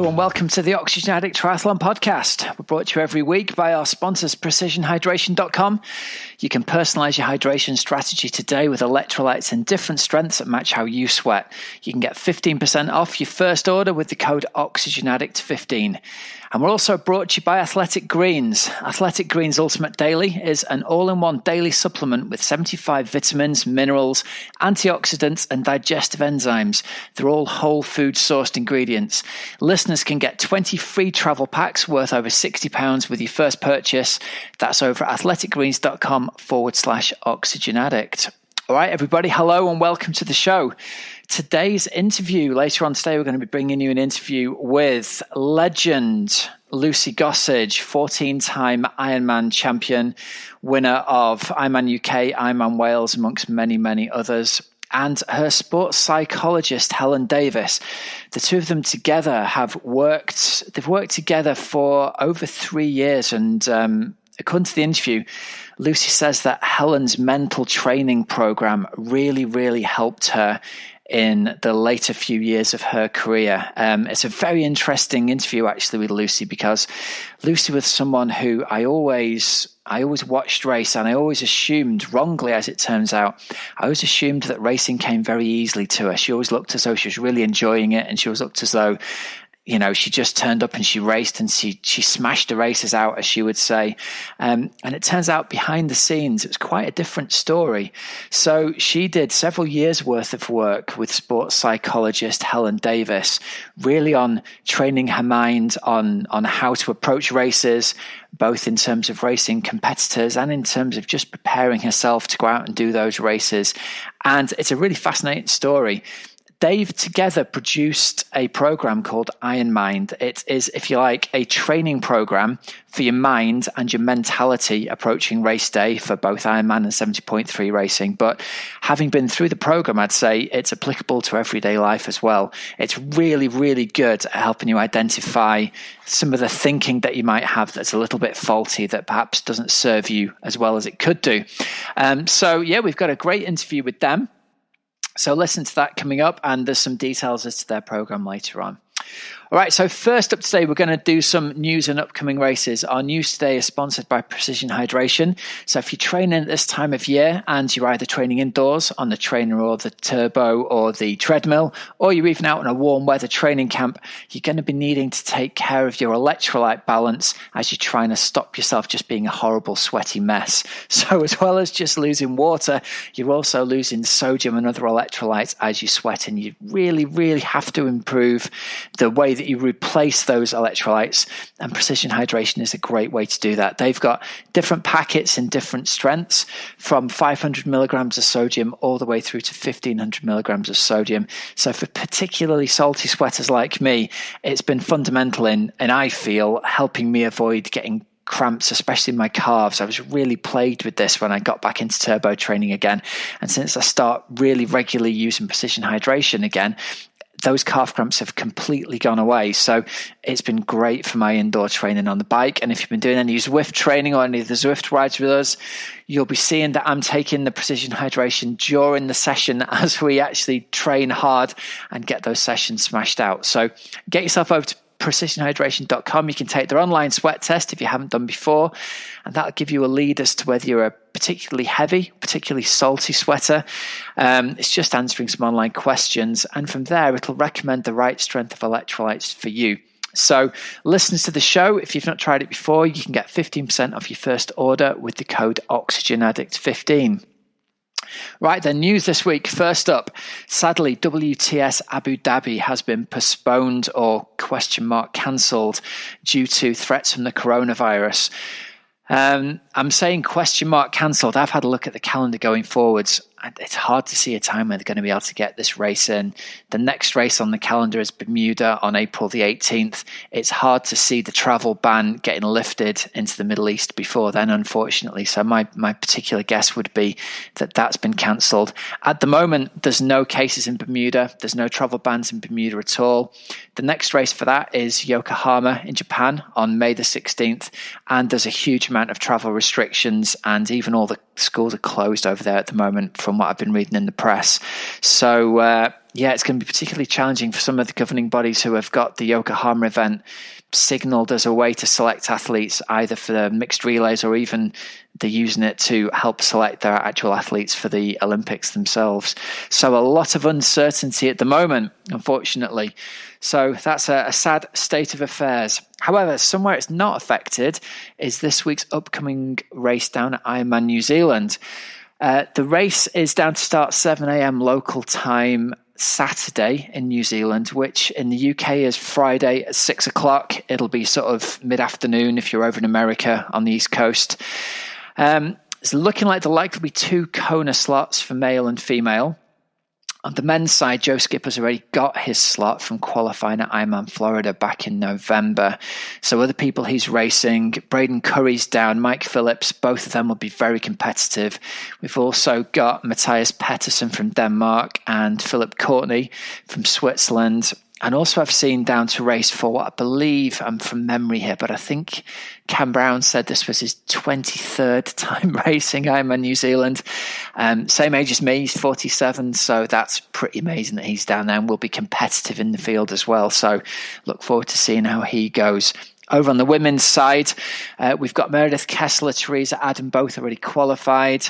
Hello and welcome to the Oxygen Addict Triathlon Podcast. We're brought to you every week by our sponsors, precisionhydration.com. You can personalize your hydration strategy today with electrolytes in different strengths that match how you sweat. You can get 15% off your first order with the code OxygenAddict15. And we're also brought to you by Athletic Greens. Athletic Greens Ultimate Daily is an all-in-one daily supplement with 75 vitamins, minerals, antioxidants, and digestive enzymes. They're all whole food sourced ingredients. Listeners can get 20 free travel packs worth over £60 with your first purchase. That's over at athleticgreens.com/Oxygen Addict. All right, everybody, hello and welcome to the show. Today's interview, later on today, we're going to be bringing you an interview with legend Lucy Gossage, 14-time Ironman Champion, winner of Ironman UK, Ironman Wales, amongst many, many others, and her sports psychologist, Helen Davis. The two of them together they've worked together for over 3 years, and according to the interview, Lucy says that Helen's mental training program really helped her in the later few years of her career. It's a very interesting interview, actually, with Lucy, because Lucy was someone who I always watched race, and I always assumed, wrongly as it turns out, I always assumed that racing came very easily to her. She always looked as though she was really enjoying it, and she always looked as though, you know, she just turned up and she raced and she smashed the races out, as she would say. And it turns out behind the scenes, it was quite a different story. So she did several years worth of work with sports psychologist Helen Davis, really on training her mind on how to approach races, both in terms of racing competitors and in terms of just preparing herself to go out and do those races. And it's a really fascinating story. They've together produced a program called Iron Mind. It is, if you like, a training program for your mind and your mentality approaching race day for both Ironman and 70.3 racing. But having been through the program, I'd say it's applicable to everyday life as well. It's really good at helping you identify some of the thinking that you might have that's a little bit faulty, that perhaps doesn't serve you as well as it could do. So we've got a great interview with them. So listen to that coming up, and there's some details as to their program later on. All right, so first up today, we're going to do some news and upcoming races. Our news today is sponsored by Precision Hydration. So if you're training at this time of year and you're either training indoors on the trainer or the turbo or the treadmill, or you're even out in a warm weather training camp, you're going to be needing to take care of your electrolyte balance as you're trying to stop yourself just being a horrible sweaty mess. So as well as just losing water, you're also losing sodium and other electrolytes as you sweat, and you really have to improve the way that you replace those electrolytes, and Precision Hydration is a great way to do that. They've got different packets in different strengths, from 500 milligrams of sodium all the way through to 1500 milligrams of sodium. So for particularly salty sweaters like me, it's been fundamental in, and I feel, helping me avoid getting cramps, especially in my calves. I was really plagued with this when I got back into turbo training again. And since I start really regularly using Precision Hydration again, those calf cramps have completely gone away. So it's been great for my indoor training on the bike. And if you've been doing any Zwift training or any of the Zwift rides with us, you'll be seeing that I'm taking the Precision Hydration during the session as we actually train hard and get those sessions smashed out. So get yourself over to precisionhydration.com. You can take their online sweat test if you haven't done before, and that'll give you a lead as to whether you're a particularly heavy, particularly salty sweater. It's just answering some online questions, and from there it'll recommend the right strength of electrolytes for you. So listen to the show. If you've not tried it before, you can get 15% off your first order with the code OxygenAddict15. Right, then, news this week. First up, sadly, WTS Abu Dhabi has been postponed or cancelled due to threats from the coronavirus. I'm saying cancelled. I've had a look at the calendar going forwards. It's hard to see a time when they're going to be able to get this race in. The next race on the calendar is Bermuda on April the 18th. It's hard to see the travel ban getting lifted into the Middle East before then, unfortunately. So my particular guess would be that that's been cancelled. At the moment, there's no cases in Bermuda. There's no travel bans in Bermuda at all. The next race for that is Yokohama in Japan on May the 16th. And there's a huge amount of travel restrictions, and even all the schools are closed over there at the moment, from from what I've been reading in the press. So, it's going to be particularly challenging for some of the governing bodies who have got the Yokohama event signalled as a way to select athletes, either for the mixed relays or even they're using it to help select their actual athletes for the Olympics themselves. So a lot of uncertainty at the moment, unfortunately. So that's a sad state of affairs. However, somewhere it's not affected is this week's upcoming race down at Ironman New Zealand. The race is down to start 7 a.m. local time Saturday in New Zealand, which in the UK is Friday at 6 o'clock. It'll be sort of mid-afternoon if you're over in America on the East Coast. It's looking like there'll likely be 2 Kona slots for male and female. On the men's side, Joe Skipper's already got his slot from qualifying at Ironman Florida back in November. So other people he's racing, Braden Curry's down, Mike Phillips, both of them will be very competitive. We've also got Matthias Pettersson from Denmark and Philip Courtney from Switzerland. And also I've seen down to race for what I believe, I'm from memory here, but I think Cam Brown said this was his 23rd time racing Ironman New Zealand. Same age as me, he's 47, so that's pretty amazing that he's down there and will be competitive in the field as well. So look forward to seeing how he goes. Over on the women's side, we've got Meredith Kessler, Teresa Adam, both already qualified.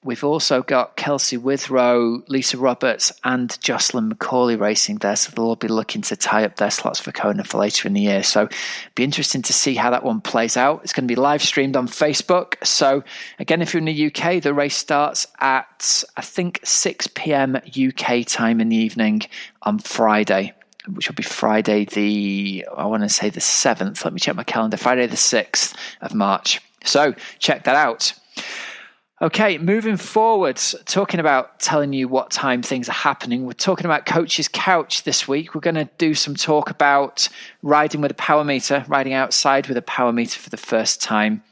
We've also got Kelsey Withrow, Lisa Roberts and Jocelyn McCauley racing there, so they'll all be looking to tie up their slots for Kona for later in the year. So it'll be interesting to see how that one plays out. It's going to be live streamed on Facebook. So again, if you're in the UK, the race starts at, I think, 6 p.m. UK time in the evening on Friday, which will be Friday the 7th. Let me check my calendar. Friday the 6th of March. So check that out. Okay, moving forward, talking about telling you what time things are happening. We're talking about Coach's Couch this week. We're going to do some talk about riding with a power meter, riding outside with a power meter for the first time.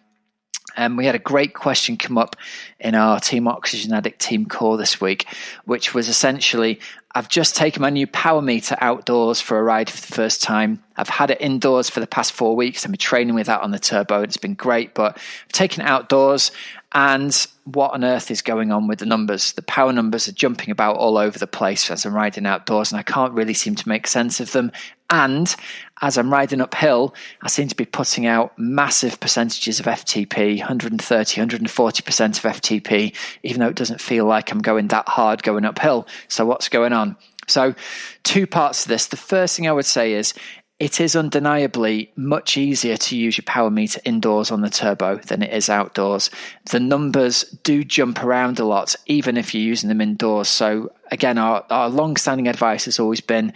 We had a great question come up in our Team Oxygen Addict team call this week, which was essentially, I've just taken my new power meter outdoors for a ride for the first time. I've had it indoors for the past 4 weeks. I've been training with that on the turbo. It's been great, but I've taken it outdoors. And what on earth is going on with the numbers? The power numbers are jumping about all over the place as I'm riding outdoors, and I can't really seem to make sense of them. And as I'm riding uphill, I seem to be putting out massive percentages of FTP, 130, 140% of FTP, even though it doesn't feel like I'm going that hard going uphill. So what's going on? So 2 parts to this. The first thing I would say is, it is undeniably much easier to use your power meter indoors on the turbo than it is outdoors. The numbers do jump around a lot, even if you're using them indoors. So again, our long-standing advice has always been,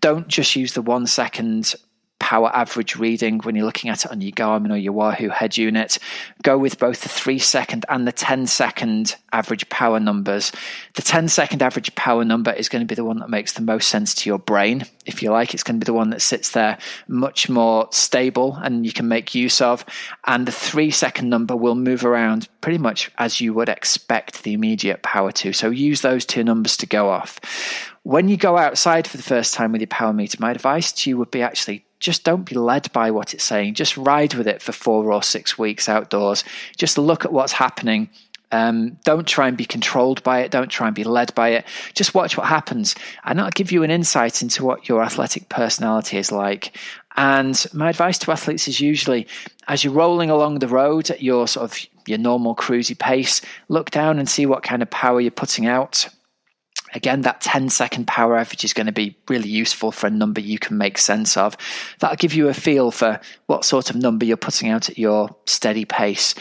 don't just use the 1 second power average reading when you're looking at it on your Garmin or your Wahoo head unit. Go with both the 3 second and the 10 second average power numbers. The 10 second average power number is going to be the one that makes the most sense to your brain. If you like, it's going to be the one that sits there much more stable and you can make use of. And the 3 second number will move around pretty much as you would expect the immediate power to. So use those 2 numbers to go off. When you go outside for the first time with your power meter, my advice to you would be actually just don't be led by what it's saying. Just ride with it for 4 or 6 weeks outdoors. Just look at what's happening. Don't try and be controlled by it. Don't try and be led by it. Just watch what happens. And that'll give you an insight into what your athletic personality is like. And my advice to athletes is usually, as you're rolling along the road at your sort of your normal cruisy pace, look down and see what kind of power you're putting out. Again, that 10-second power average is going to be really useful for a number you can make sense of. That'll give you a feel for what sort of number you're putting out at your steady pace.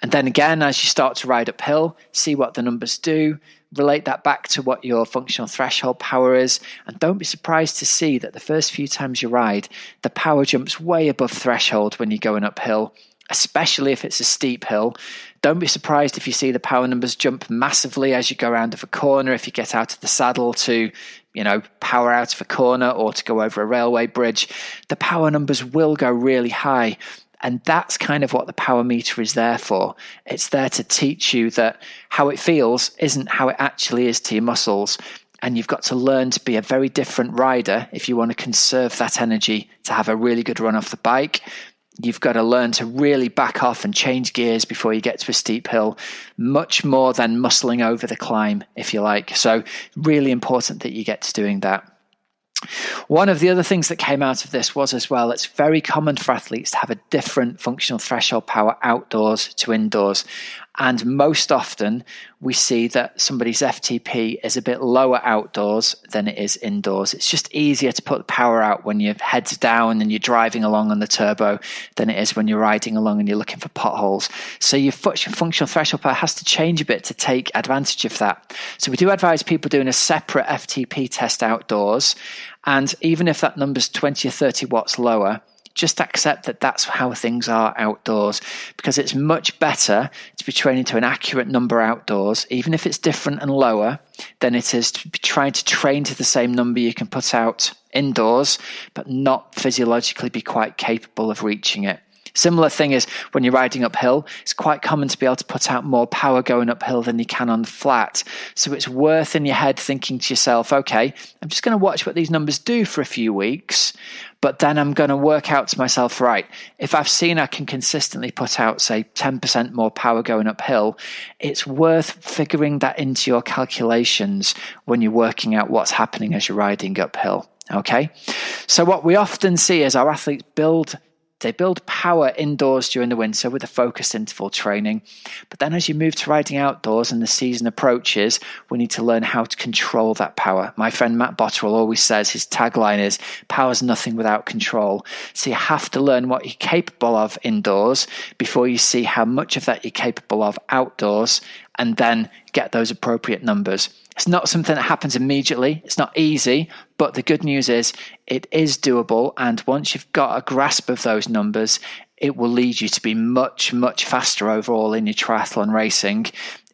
And then again, as you start to ride uphill, see what the numbers do, relate that back to what your functional threshold power is, and don't be surprised to see that the first few times you ride, the power jumps way above threshold when you're going uphill, especially if it's a steep hill. Don't be surprised if you see the power numbers jump massively as you go around of a corner, if you get out of the saddle to, power out of a corner or to go over a railway bridge. The power numbers will go really high. And that's kind of what the power meter is there for. It's there to teach you that how it feels isn't how it actually is to your muscles. And you've got to learn to be a very different rider if you want to conserve that energy to have a really good run off the bike. you've got to learn to really back off and change gears before you get to a steep hill, much more than muscling over the climb, if you like. So really important that you get to doing that. One of the other things that came out of this was as well, it's very common for athletes to have a different functional threshold power outdoors to indoors. And most often we see that somebody's FTP is a bit lower outdoors than it is indoors. It's just easier to put the power out when your head's down and you're driving along on the turbo than it is when you're riding along and you're looking for potholes. So your functional threshold power has to change a bit to take advantage of that. So we do advise people doing a separate FTP test outdoors. And even if that number's 20 or 30 watts lower, just accept that that's how things are outdoors, because it's much better to be training to an accurate number outdoors, even if it's different and lower, than it is to be trying to train to the same number you can put out indoors, but not physiologically be quite capable of reaching it. Similar thing is when you're riding uphill, it's quite common to be able to put out more power going uphill than you can on the flat. So it's worth in your head thinking to yourself, okay, I'm just going to watch what these numbers do for a few weeks, but then I'm going to work out to myself, right, if I've seen I can consistently put out, say, 10% more power going uphill, it's worth figuring that into your calculations when you're working out what's happening as you're riding uphill. Okay? So what we often see is our athletes build power indoors during the winter with a focused interval training. But then as you move to riding outdoors and the season approaches, we need to learn how to control that power. My friend Matt Botterill always says his tagline is, power's nothing without control. So you have to learn what you're capable of indoors before you see how much of that you're capable of outdoors, and then get those appropriate numbers. It's not something that happens immediately. It's not easy, but the good news is it is doable. And once you've got a grasp of those numbers, it will lead you to be much, much faster overall in your triathlon racing.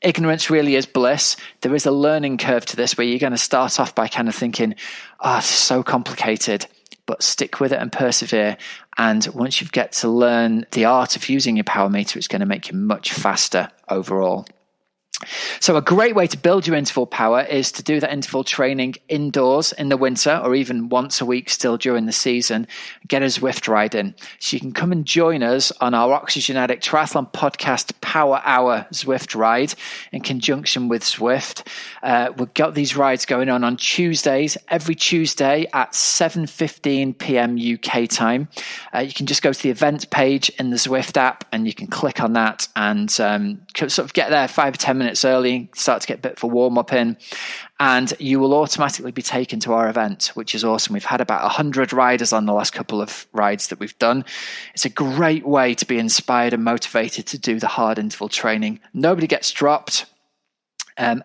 Ignorance really is bliss. There is a learning curve to this where you're going to start off by kind of thinking, oh, this is so complicated, but stick with it and persevere. And once you get to learn the art of using your power meter, it's going to make you much faster overall. So a great way to build your interval power is to do that interval training indoors in the winter, or even once a week still during the season. Get a Zwift ride in. So you can come and join us on our Oxygenetic Triathlon Podcast Power Hour Zwift ride in conjunction with Zwift. We've got these rides going on Tuesdays, every Tuesday at 7:15 p.m. UK time. You can just go to the events page in the Zwift app and you can click on that and sort of get there 5 or 10 minutes early, start to get a bit of a warm up in, and you will automatically be taken to our event, which is awesome. We've had about 100 riders on the last couple of rides that we've done. It's a great way to be inspired and motivated to do the hard interval training. Nobody gets dropped.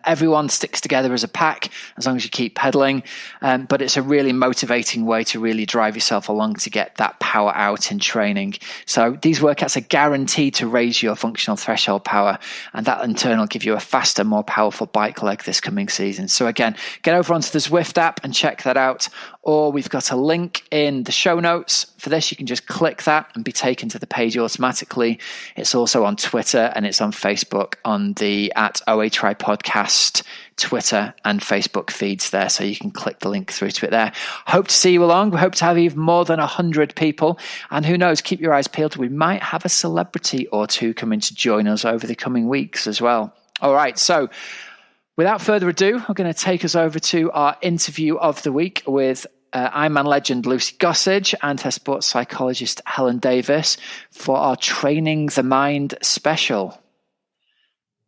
Everyone sticks together as a pack as long as you keep pedaling, but it's a really motivating way to really drive yourself along to get that power out in training. So these workouts are guaranteed to raise your functional threshold power, and that in turn will give you a faster, more powerful bike leg this coming season. So again, get over onto the Zwift app and check that out, or we've got a link in the show notes for this. You can just click that and be taken to the page automatically. It's also on Twitter and it's on Facebook on the @OA Podcast Twitter and Facebook feeds there, so you can click the link through to it there. Hope to see you along. We hope to have even more than 100 people, and who knows, keep your eyes peeled. We might have a celebrity or two coming to join us over the coming weeks as well. All right, so without further ado, I'm going to take us over to our interview of the week with Ironman legend Lucy Gossage and her sports psychologist Helen Davis for our Training the Mind special.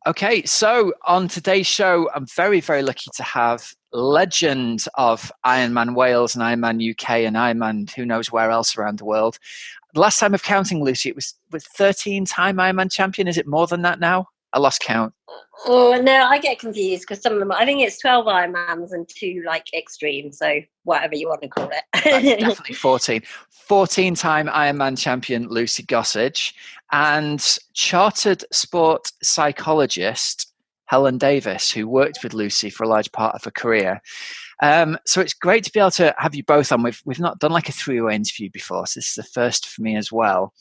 Okay, so on today's show, I'm very, very lucky to have legend of Ironman Wales and Ironman UK and Ironman who knows where else around the world. The last time of counting, Lucy, it was 13-time Ironman champion. Is it more than that now? I lost count. Oh, no, I get confused because some of them, I think it's 12 Ironmans and 2 like extreme, so whatever you want to call it. Definitely 14. 14-time Ironman champion Lucy Gossage and Chartered Sports Psychologist Helen Davis, who worked with Lucy for a large part of her career. So it's great to be able to have you both on. We've not done like a three-way interview before, so this is the first for me as well.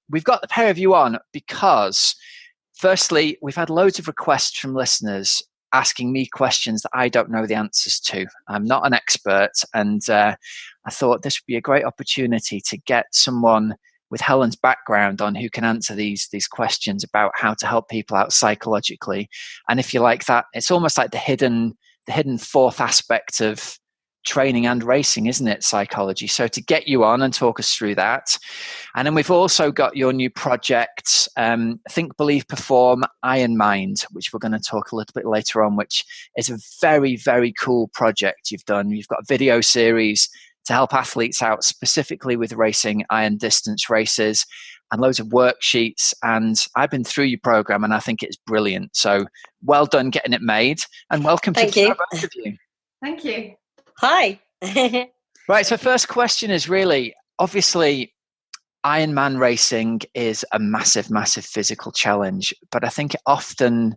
We've got the pair of you on because firstly, we've had loads of requests from listeners asking me questions that I don't know the answers to. I'm not an expert, and I thought this would be a great opportunity to get someone Helen's background on who can answer these questions about how to help people out psychologically. And if you like that, it's almost like the hidden fourth aspect of training and racing, isn't it? Psychology. So to get you on and talk us through that. And then we've also got your new project, Think, Believe, Perform, Ironman, which we're going to talk a little bit later on, which is a very, very cool project you've done. You've got a video series to help athletes out specifically with racing iron distance races, and loads of worksheets. And I've been through your program and I think it's brilliant. So well done getting it made, and welcome to both of you. Thank you. Hi. Right. So first question is really, obviously, Ironman racing is a massive, massive physical challenge, but I think it often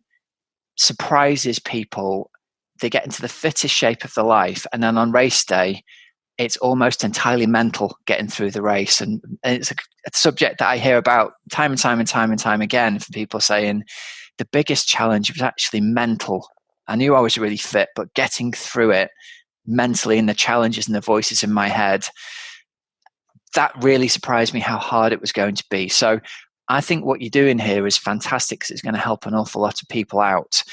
surprises people. They get into the fittest shape of their life, and then on race day, it's almost entirely mental getting through the race. And it's a subject that I hear about time and time and time and time again from people saying the biggest challenge was actually mental. I knew I was really fit, but getting through it mentally, and the challenges and the voices in my head, that really surprised me how hard it was going to be. So I think what you're doing here is fantastic, because it's going to help an awful lot of people out.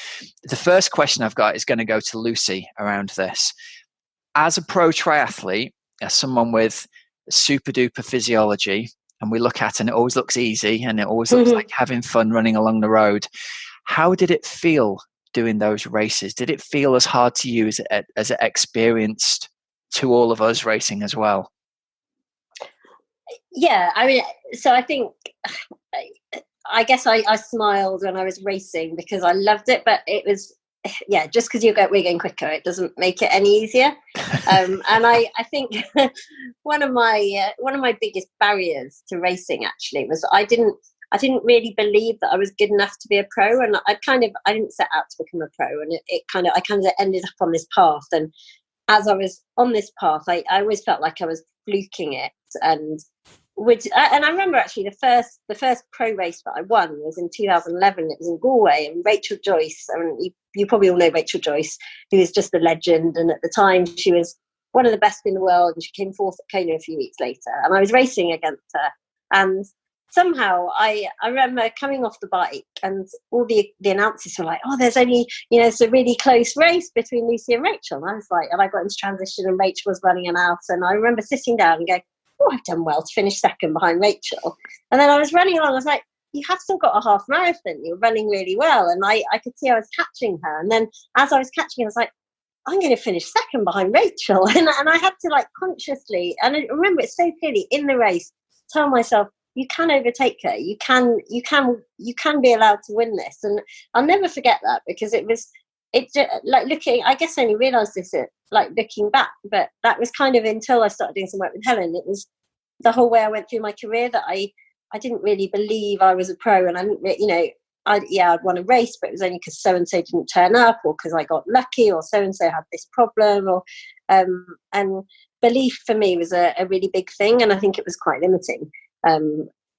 The first question I've got is going to go to Lucy around this. As a pro triathlete, as someone with super duper physiology, and we look at, and it always looks easy and it always looks like having fun running along the road, how did it feel doing those races? Did it feel as hard to you as it experienced to all of us racing as well? Yeah, I mean, so I think, I guess I smiled when I was racing because I loved it, but it was, yeah, just because we're going quicker, it doesn't make it any easier. And I think one of my biggest barriers to racing actually was I didn't really believe that I was good enough to be a pro, and I didn't set out to become a pro, and I kind of ended up on this path. And as I was on this path, I always felt like I was fluking it, and I remember actually the first pro race that I won was in 2011. It was in Galway, and Rachel Joyce, I mean, you probably all know Rachel Joyce, who is just a legend, and at the time she was one of the best in the world, and she came fourth at Kona a few weeks later, and I was racing against her. And somehow I remember coming off the bike, and all the announcers were like, oh, there's only, it's a really close race between Lucy and Rachel. And I was like, and I got into transition and Rachel was running an out, and I remember sitting down and going, oh, I've done well to finish second behind Rachel. And then I was running along, I was like, you have still got a half marathon, you're running really well. And I could see I was catching her. And then as I was catching her, I was like, I'm going to finish second behind Rachel. And I had to consciously, and I remember it so clearly in the race, tell myself, you can overtake her. You can be allowed to win this. And I'll never forget that, because it's just like looking, I guess I only realised this looking back, but that was kind of until I started doing some work with Helen. It was the whole way I went through my career that I didn't really believe I was a pro, and I didn't, I'd won a race, but it was only because so-and-so didn't turn up, or because I got lucky, or so-and-so had this problem, or and belief for me was a really big thing, and I think it was quite limiting.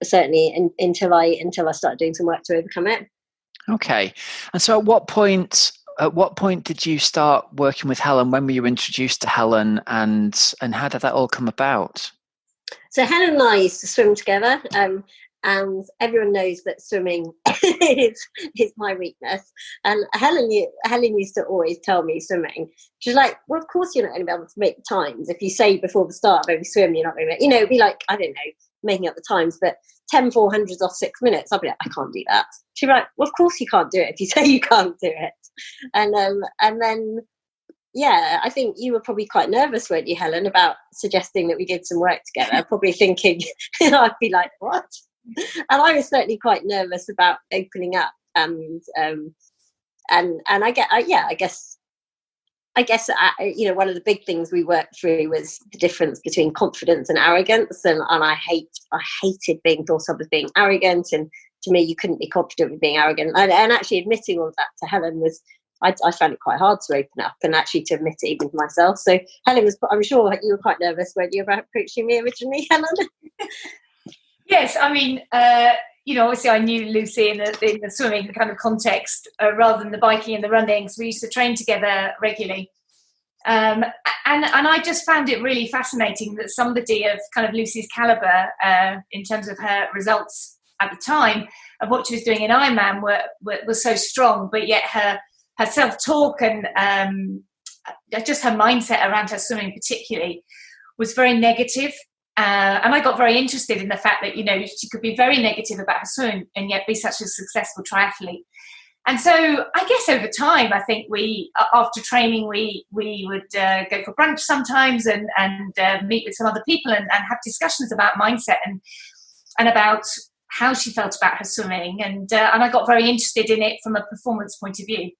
Certainly until I started doing some work to overcome it. Okay. And so at what point did you start working with Helen? When were you introduced to Helen, and how did that all come about? So Helen and I used to swim together, and everyone knows that swimming is my weakness. And Helen used to always tell me swimming. She's like, well, of course you're not going to be able to make the times. If you say before the start of every swim, you're not going to make, it'd be like, I don't know, making up the times, but 10 400s off 6 minutes, I'll be like, I can't do that. She'd be like, well, of course you can't do it if you say you can't do it. And then, yeah, I think you were probably quite nervous, weren't you, Helen, about suggesting that we did some work together, probably thinking, I'd be like, what? And I was certainly quite nervous about opening up, and I guess one of the big things we worked through was the difference between confidence and arrogance, and I hated being thought of as being arrogant, and to me you couldn't be confident with being arrogant, and actually admitting all of that to Helen was, I found it quite hard to open up and actually to admit it even to myself. So Helen I'm sure you were quite nervous, weren't you, about approaching me originally, Helen? Yes, I mean, obviously I knew Lucy in the swimming kind of context rather than the biking and the running. So we used to train together regularly. And I just found it really fascinating that somebody of kind of Lucy's caliber, in terms of her results at the time of what she was doing in Ironman, was so strong, but yet her self-talk and just her mindset around her swimming particularly was very negative. And I got very interested in the fact that, she could be very negative about her swimming and yet be such a successful triathlete. And so I guess over time, I think after training, we would go for brunch sometimes and meet with some other people and have discussions about mindset and about how she felt about her swimming. And I got very interested in it from a performance point of view.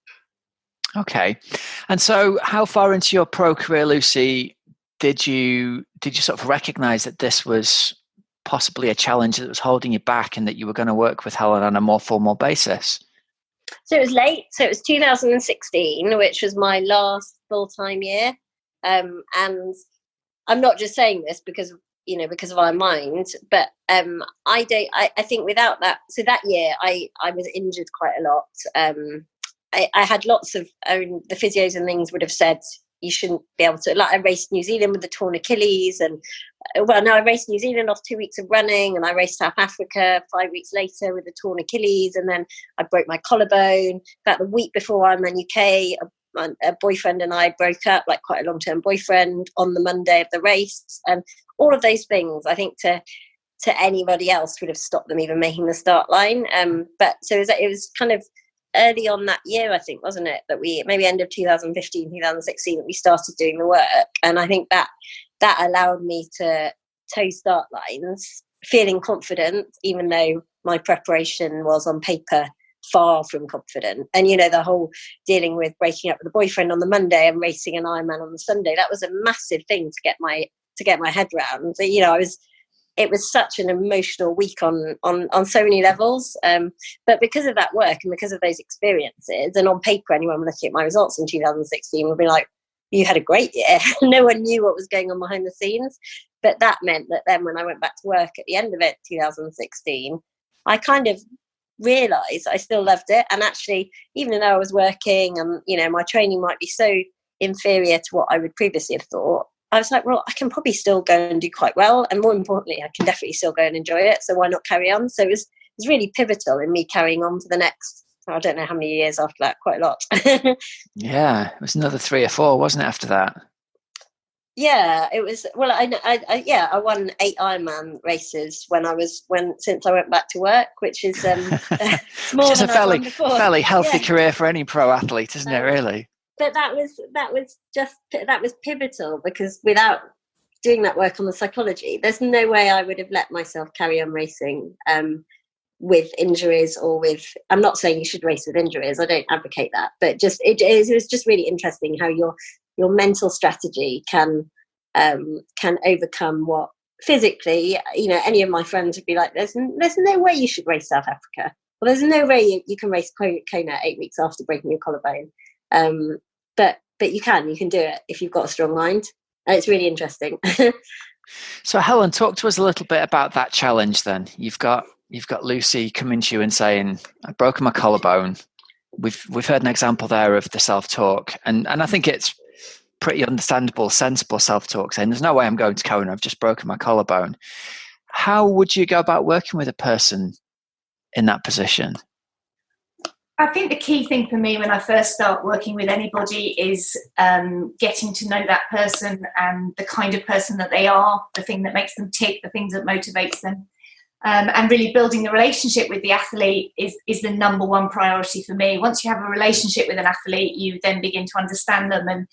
Okay. And so how far into your pro career, Lucy, did you sort of recognize that this was possibly a challenge that was holding you back and that you were going to work with Helen on a more formal basis? So it was late. So it was 2016, which was my last full-time year. And I'm not just saying this because of our mind, but I think without that, so that year I was injured quite a lot. I had lots of, the physios and things would have said, you shouldn't be able to, like I raced New Zealand with a torn Achilles I raced New Zealand off 2 weeks of running, and I raced South Africa 5 weeks later with a torn Achilles, and then I broke my collarbone. About the week before Ironman UK, a boyfriend and I broke up, like quite a long-term boyfriend, on the Monday of the race. And all of those things, I think to anybody else would have stopped them even making the start line. But so it was kind of early on that year, I think, wasn't it, that we, maybe end of 2015, 2016, that we started doing the work. And I think that allowed me to toe start lines, feeling confident, even though my preparation was on paper far from confident. And, the whole dealing with breaking up with a boyfriend on the Monday and racing an Ironman on the Sunday, that was a massive thing to get my head around. It was such an emotional week on so many levels. But because of that work and because of those experiences, and on paper, anyone looking at my results in 2016 would be like, you had a great year. No one knew what was going on behind the scenes. But that meant that then when I went back to work at the end of it, 2016, I kind of realised I still loved it. And actually, even though I was working and, my training might be so inferior to what I would previously have thought, I was like, well, I can probably still go and do quite well. And more importantly, I can definitely still go and enjoy it. So why not carry on? So it was really pivotal in me carrying on for the next, I don't know how many years after that, quite a lot. Yeah, it was another 3 or 4, wasn't it, after that? Yeah, it was. Well, I won 8 Ironman races since I went back to work, which is more which is than a fairly healthy career for any pro athlete, isn't it? Really. But that was pivotal, because without doing that work on the psychology, there's no way I would have let myself carry on racing with injuries or with. I'm not saying you should race with injuries. I don't advocate that, but just it was just really interesting how your mental strategy can overcome what physically, any of my friends would be like, there's no way you should race South Africa. Well, there's no way you can race Kona 8 weeks after breaking your collarbone. But you can do it if you've got a strong mind. And it's really interesting. So Helen, talk to us a little bit about that challenge then. You've got Lucy coming to you and saying, I've broken my collarbone. We've heard an example there of the self-talk, and I think it's pretty understandable, sensible self-talk, saying there's no way I'm going to Kona, I've just broken my collarbone. How would you go about working with a person in that position? I think the key thing for me when I first start working with anybody is getting to know that person and the kind of person that they are, the thing that makes them tick, the things that motivates them. And really building the relationship with the athlete is the number one priority for me. Once you have a relationship with an athlete, you then begin to understand them and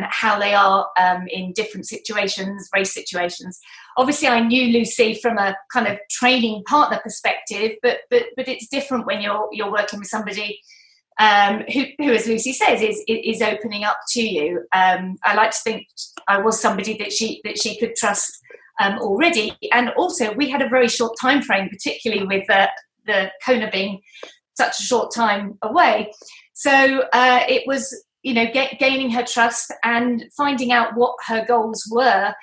how they are in different situations, race situations. Obviously, I knew Lucy from a kind of training partner perspective, but it's different when you're working with somebody who, as Lucy says, is opening up to you. I like to think I was somebody that she could trust already, and also we had a very short time frame, particularly with the Kona being such a short time away. So it was, gaining her trust and finding out what her goals were,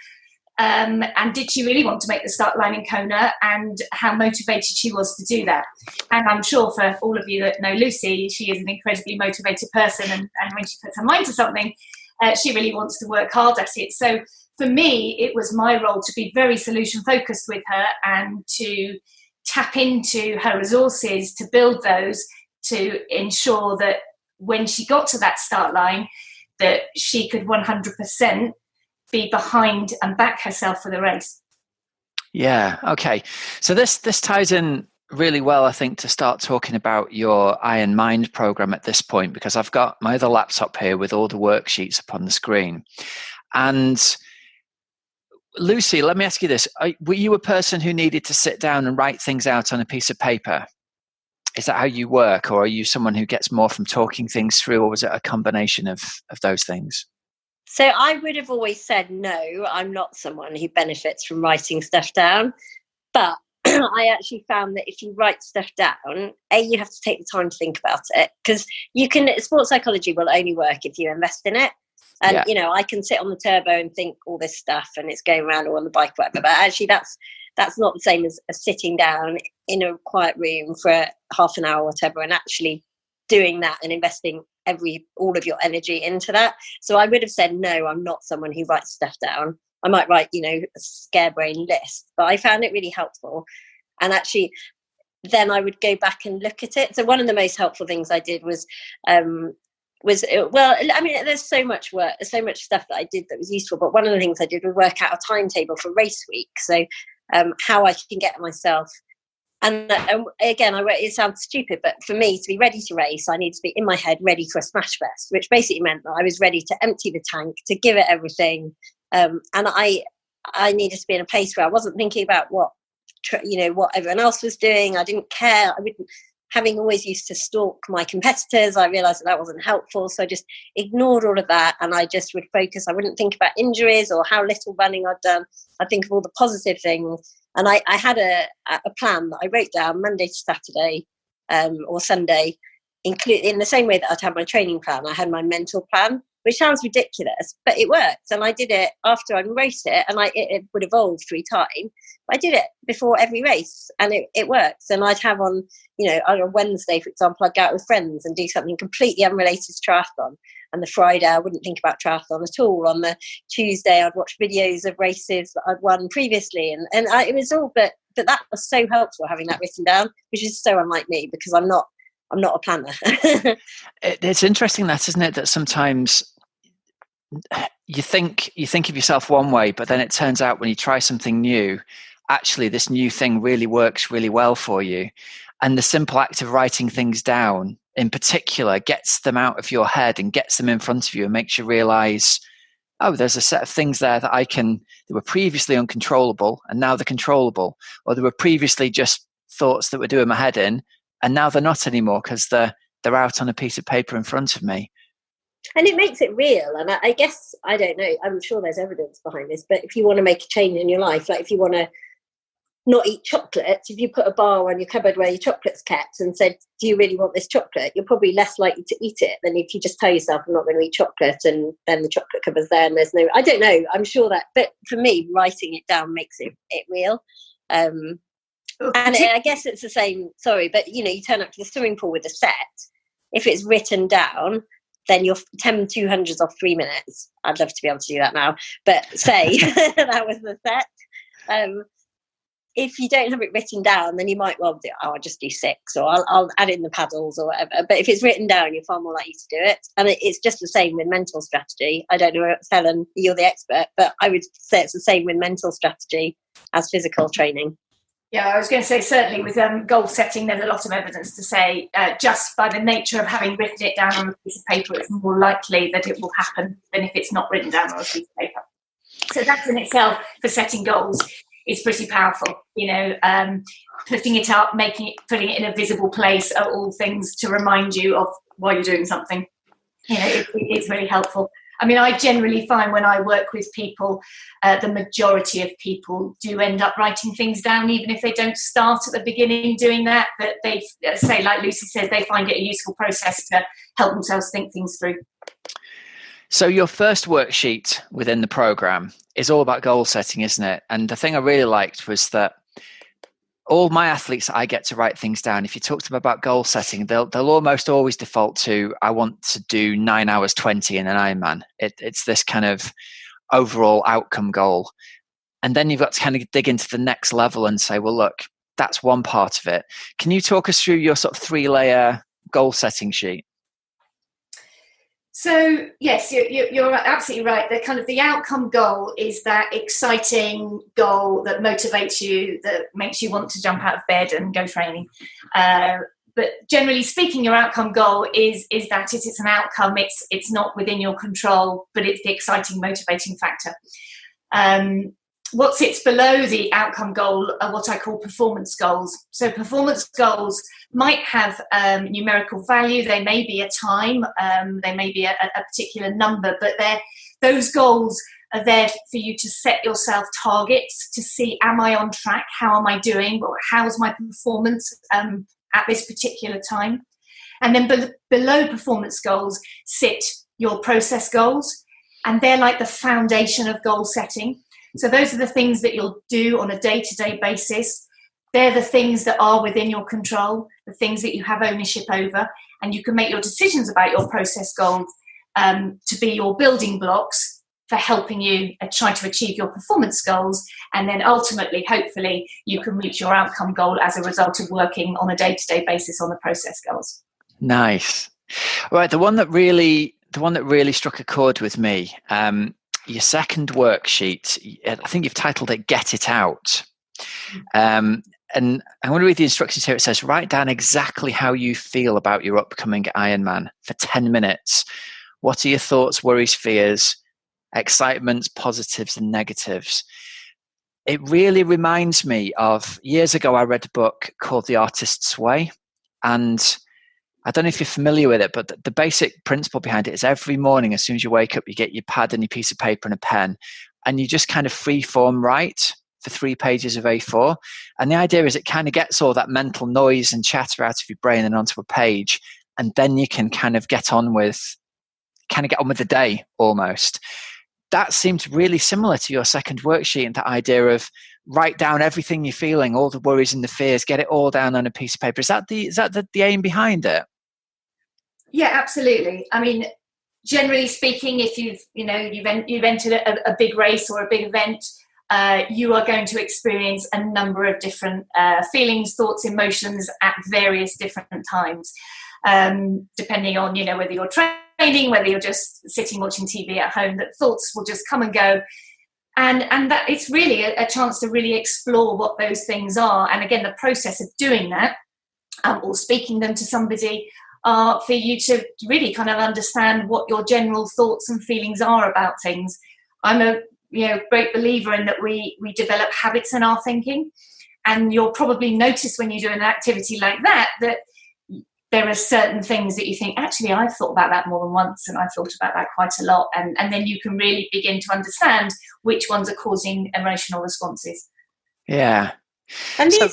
and did she really want to make the start line in Kona, and how motivated she was to do that. And I'm sure for all of you that know Lucy, she is an incredibly motivated person, and when she puts her mind to something, She really wants to work hard at it. So for me, it was my role to be very solution focused with her and to tap into her resources, to build those, to ensure that when she got to that start line, that she could 100% be behind and back herself for the race. Yeah. Okay. So this ties in really well, I think, to start talking about your Iron Mind program at this point, because I've got my other laptop here with all the worksheets up on the screen. And Lucy, let me ask you this. Were you a person who needed to sit down and write things out on a piece of paper? Is that how you work? Or are you someone who gets more from talking things through, or was it a combination of those things? So I would have always said, no, I'm not someone who benefits from writing stuff down. But I actually found that if you write stuff down, you have to take the time to think about it, because sports psychology will only work if you invest in it. And, I can sit on the turbo and think all this stuff and it's going around or on the bike, whatever. But actually that's not the same as sitting down in a quiet room for half an hour or whatever and actually doing that and investing all of your energy into that. So I would have said, no, I'm not someone who writes stuff down. I might write, a scarebrain list, but I found it really helpful. And actually, then I would go back and look at it. So one of the most helpful things I did was there's so much work, so much stuff that I did that was useful. But one of the things I did was work out a timetable for race week. So how I can get myself. And again, it sounds stupid, but for me to be ready to race, I need to be in my head ready for a smash fest, which basically meant that I was ready to empty the tank, to give it everything. And I needed to be in a place where I wasn't thinking about what everyone else was doing. I didn't care. Having always used to stalk my competitors, I realised that wasn't helpful. So I just ignored all of that, and I just would focus. I wouldn't think about injuries or how little running I'd done. I'd think of all the positive things. And I had a plan that I wrote down Monday to Saturday or Sunday, in the same way that I'd had my training plan. I had my mental plan, which sounds ridiculous, but it worked. And I did it after I'd raced it, and it would evolve through time. I did it before every race, and it works. And I'd have on a Wednesday, for example, I'd go out with friends and do something completely unrelated to triathlon. And the Friday, I wouldn't think about triathlon at all. On the Tuesday, I'd watch videos of races that I'd won previously. And it was all, but that was so helpful, having that written down, which is so unlike me, because I'm not a planner. It's interesting that, isn't it, that sometimes you think of yourself one way, but then it turns out when you try something new, actually this new thing really works really well for you. And the simple act of writing things down in particular gets them out of your head and gets them in front of you and makes you realize, oh, there's a set of things there that were previously uncontrollable and now they're controllable, or they were previously just thoughts that were doing my head in and now they're not anymore because they're out on a piece of paper in front of me. And it makes it real. And I guess, I don't know, I'm sure there's evidence behind this, but if you want to make a change in your life, like if you want to not eat chocolate, if you put a bar on your cupboard where your chocolate's kept and said, do you really want this chocolate? You're probably less likely to eat it than if you just tell yourself, I'm not going to eat chocolate, and then the chocolate cupboard's there and there's no, I don't know, I'm sure that, but for me, writing it down makes it real. And I guess it's the same, but you turn up to the swimming pool with a set. If it's written down, then you're 10 200s off 3 minutes. I'd love to be able to do that now, but say that was the set. If you don't have it written down, then you might well do, I'll just do 6, or I'll add in the paddles or whatever. But if it's written down, you're far more likely to do it. And it's just the same with mental strategy. I don't know, Helen, you're the expert, but I would say it's the same with mental strategy as physical training. Yeah, I was going to say, certainly with goal setting, there's a lot of evidence to say just by the nature of having written it down on a piece of paper, it's more likely that it will happen than if it's not written down on a piece of paper. So that in itself, for setting goals, is pretty powerful. Putting it up, putting it in a visible place are all things to remind you of why you're doing something. It's really helpful. I mean, I generally find when I work with people, the majority of people do end up writing things down, even if they don't start at the beginning doing that. But they say, like Lucy says, they find it a useful process to help themselves think things through. So your first worksheet within the program is all about goal setting, isn't it? And the thing I really liked was that all my athletes, I get to write things down. If you talk to them about goal setting, they'll almost always default to, I want to do 9 hours 20 in an Ironman. It's this kind of overall outcome goal. And then you've got to kind of dig into the next level and say, well, look, that's one part of it. Can you talk us through your sort of 3-layer goal setting sheet? So yes, you're absolutely right. The outcome goal is that exciting goal that motivates you, that makes you want to jump out of bed and go training. But generally speaking, your outcome goal is that it's an outcome. It's not within your control, but it's the exciting, motivating factor. What sits below the outcome goal are what I call performance goals. So performance goals might have numerical value. They may be a time, they may be a particular number, but those goals are there for you to set yourself targets to see, am I on track? How am I doing? How's my performance at this particular time? And then below performance goals sit your process goals, and they're like the foundation of goal setting. So those are the things that you'll do on a day-to-day basis. They're the things that are within your control, the things that you have ownership over, and you can make your decisions about your process goals to be your building blocks for helping you try to achieve your performance goals. And then ultimately, hopefully, you can reach your outcome goal as a result of working on a day-to-day basis on the process goals. Nice. All right, the one that really struck a chord with me, your second worksheet, I think you've titled it Get It Out. And I want to read the instructions here. It says, write down exactly how you feel about your upcoming Ironman for 10 minutes. What are your thoughts, worries, fears, excitements, positives and negatives? It really reminds me of years ago, I read a book called The Artist's Way. And I don't know if you're familiar with it, but the basic principle behind it is every morning, as soon as you wake up, you get your pad and your piece of paper and a pen, and you just kind of free form write for 3 pages of A4. And the idea is it kind of gets all that mental noise and chatter out of your brain and onto a page. And then you can kind of get on with the day almost. That seems really similar to your second worksheet, and that idea of write down everything you're feeling, all the worries and the fears, get it all down on a piece of paper. Is that the aim behind it? Yeah, absolutely. I mean, generally speaking, if you've entered a big race or a big event, you are going to experience a number of different feelings, thoughts, emotions at various different times, depending on whether you're training, whether you're just sitting watching TV at home. That thoughts will just come and go, and that it's really a chance to really explore what those things are. And again, the process of doing that or speaking them to somebody for you to really kind of understand what your general thoughts and feelings are about things. I'm a great believer in that we develop habits in our thinking, and you'll probably notice when you do an activity like that there are certain things that you think, actually, I've thought about that more than once, and I've thought about that quite a lot, and then you can really begin to understand which ones are causing emotional responses. Yeah. And I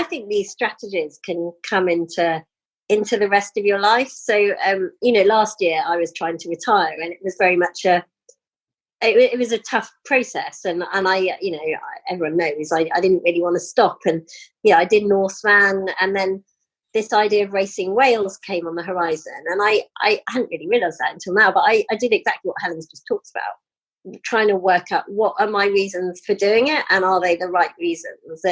think these strategies can come into the rest of your life. So, last year I was trying to retire, and it was very much it was a tough process. And I, everyone knows I didn't really want to stop. And, I did Northman, and then this idea of racing Wales came on the horizon. And I hadn't really realised that until now, but I did exactly what Helen's just talked about, trying to work out what are my reasons for doing it, and are they the right reasons?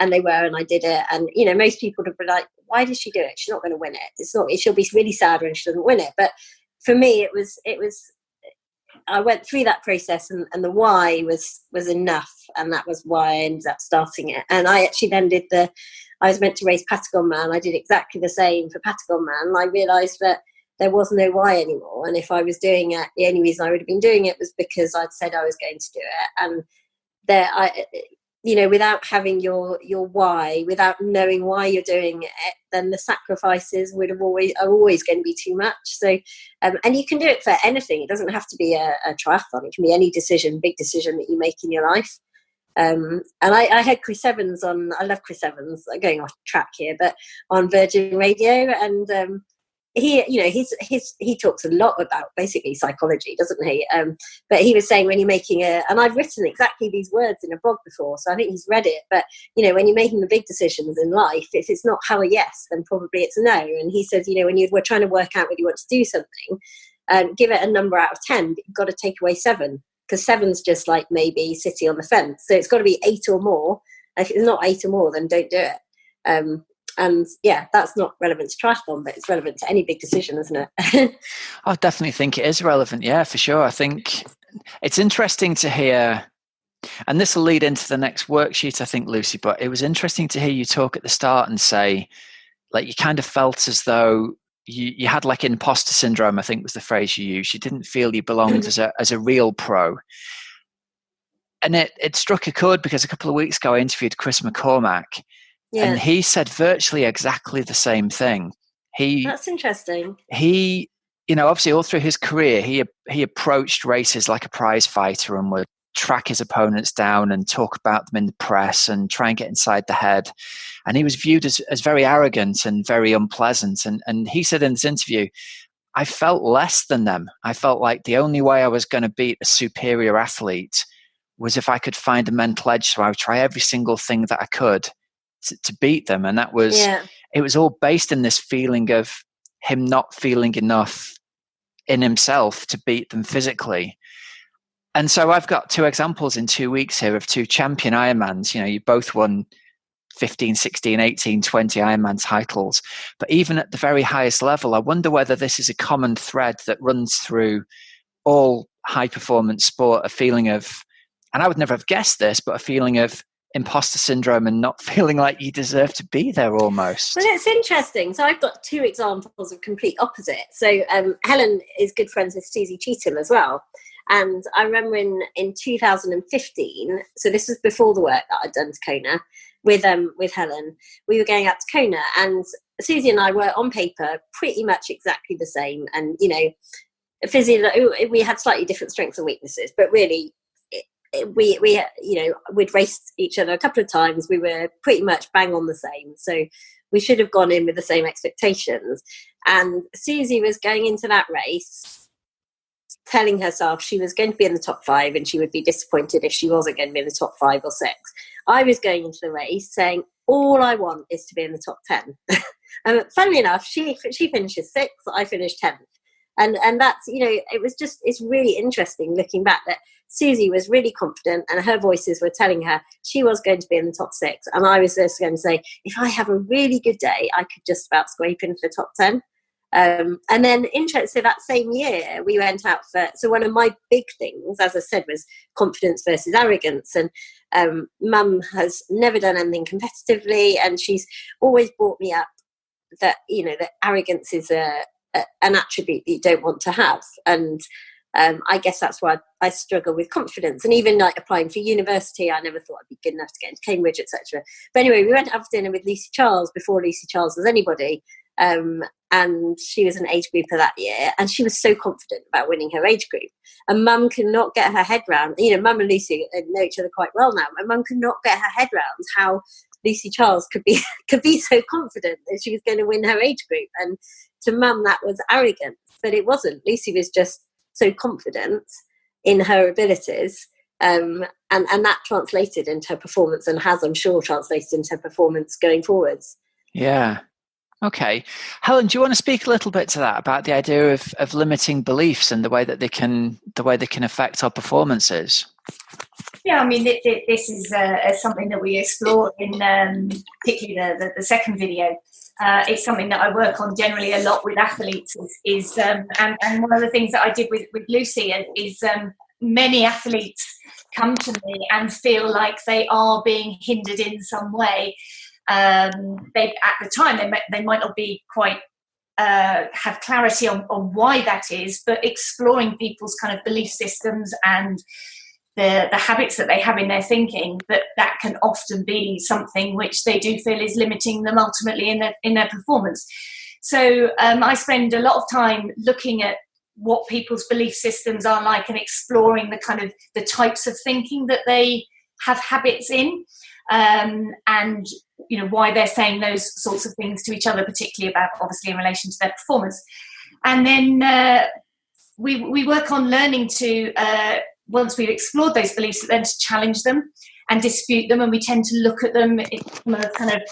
And they were, and I did it. And most people would be like, why did she do it? She's not going to win it. She'll be really sad when she doesn't win it. But for me, it was I went through that process, and the why was enough, and that was why I ended up starting it. And I actually then I was meant to race Patagon Man. I did exactly the same for Patagon Man, and I realised that there was no why anymore. And if I was doing it, the only reason I would have been doing it was because I'd said I was going to do it. And without having your why, without knowing why you're doing it, then the sacrifices are always going to be too much. So, and you can do it for anything. It doesn't have to be a triathlon. It can be any big decision that you make in your life. And I had Chris Evans on. I love Chris Evans. I'm going off track here, but on Virgin Radio, and he talks a lot about basically psychology, doesn't he? But he was saying when you're making and I've written exactly these words in a blog before, so I think he's read it. But when you're making the big decisions in life, if it's not how a yes, then probably it's a no. And he says, when we're trying to work out whether you want to do something, give it a number out of 10, but you've got to take away 7, because 7's just like maybe sitting on the fence. So it's got to be 8 or more. If it's not 8 or more, then don't do it. And that's not relevant to triathlon, but it's relevant to any big decision, isn't it? I definitely think it is relevant. Yeah, for sure. I think it's interesting to hear, and this will lead into the next worksheet, I think, Lucy, but it was interesting to hear you talk at the start and say, like, you kind of felt as though you had like imposter syndrome, I think was the phrase you used. You didn't feel you belonged as a real pro. And it struck a chord because a couple of weeks ago I interviewed Chris McCormack. Yeah. And he said virtually exactly the same thing. That's interesting. He, obviously all through his career, he approached races like a prize fighter and would track his opponents down and talk about them in the press and try and get inside the head. And he was viewed as very arrogant and very unpleasant. And he said in this interview, I felt less than them. I felt like the only way I was going to beat a superior athlete was if I could find a mental edge. So I would try every single thing that I could to beat them. And that was, it was all based in this feeling of him not feeling enough in himself to beat them physically. And so I've got 2 examples in 2 weeks here of 2 champion Ironmans. You both won 15, 16, 18, 20 Ironman titles. But even at the very highest level, I wonder whether this is a common thread that runs through all high performance sport, a feeling of, and I would never have guessed this, but a feeling of imposter syndrome and not feeling like you deserve to be there almost. Well, it's interesting. So I've got 2 examples of complete opposite. So Helen is good friends with Susie Cheetham as well. And I remember in 2015, so this was before the work that I'd done to Kona with Helen, we were going out to Kona, and Susie and I were on paper pretty much exactly the same. And, physically, we had slightly different strengths and weaknesses, but really we'd raced each other a couple of times. We were pretty much bang on the same. So we should have gone in with the same expectations. And Susie was going into that race telling herself she was going to be in the top 5 and she would be disappointed if she wasn't going to be in the top 5 or 6. I was going into the race saying, all I want is to be in the top 10. And funnily enough, she finishes 6th, I finished 10th. And that's, it's really interesting looking back that Susie was really confident and her voices were telling her she was going to be in the top 6. And I was just going to say, if I have a really good day, I could just about scrape into the top 10. And then interesting, that same year we went out so one of my big things, as I said, was confidence versus arrogance. And Mum has never done anything competitively, and she's always brought me up that, that arrogance is an attribute that you don't want to have. And I guess that's why I struggle with confidence. And even like applying for university, I never thought I'd be good enough to get into Cambridge, etc. But anyway, we went out for dinner with Lucy Charles before Lucy Charles was anybody. And she was an age grouper that year, and she was so confident about winning her age group. And Mum could not get her head round, Mum and Lucy know each other quite well now, and Mum could not get her head round how Lucy Charles could be so confident that she was going to win her age group. And to Mum, that was arrogance, but it wasn't. Lucy was just so confident in her abilities, and that translated into her performance, and has, I'm sure, translated into her performance going forwards. Yeah. Okay. Helen, do you want to speak a little bit to that, about the idea of limiting beliefs and the way they can affect our performances? Yeah, I mean, this is something that we explore in particularly the second video. It's something that I work on generally a lot with athletes. And one of the things that I did with Lucy is many athletes come to me and feel like they are being hindered in some way. At the time they might not be quite have clarity on why that is, but exploring people's kind of belief systems and the habits that they have in their thinking, that can often be something which they do feel is limiting them ultimately in their performance. So I spend a lot of time looking at what people's belief systems are like and exploring the types of thinking that they have habits in. And why they're saying those sorts of things to each other, particularly about, obviously, in relation to their performance. And then we work on learning to, once we've explored those beliefs, then to challenge them and dispute them. And we tend to look at them from a kind of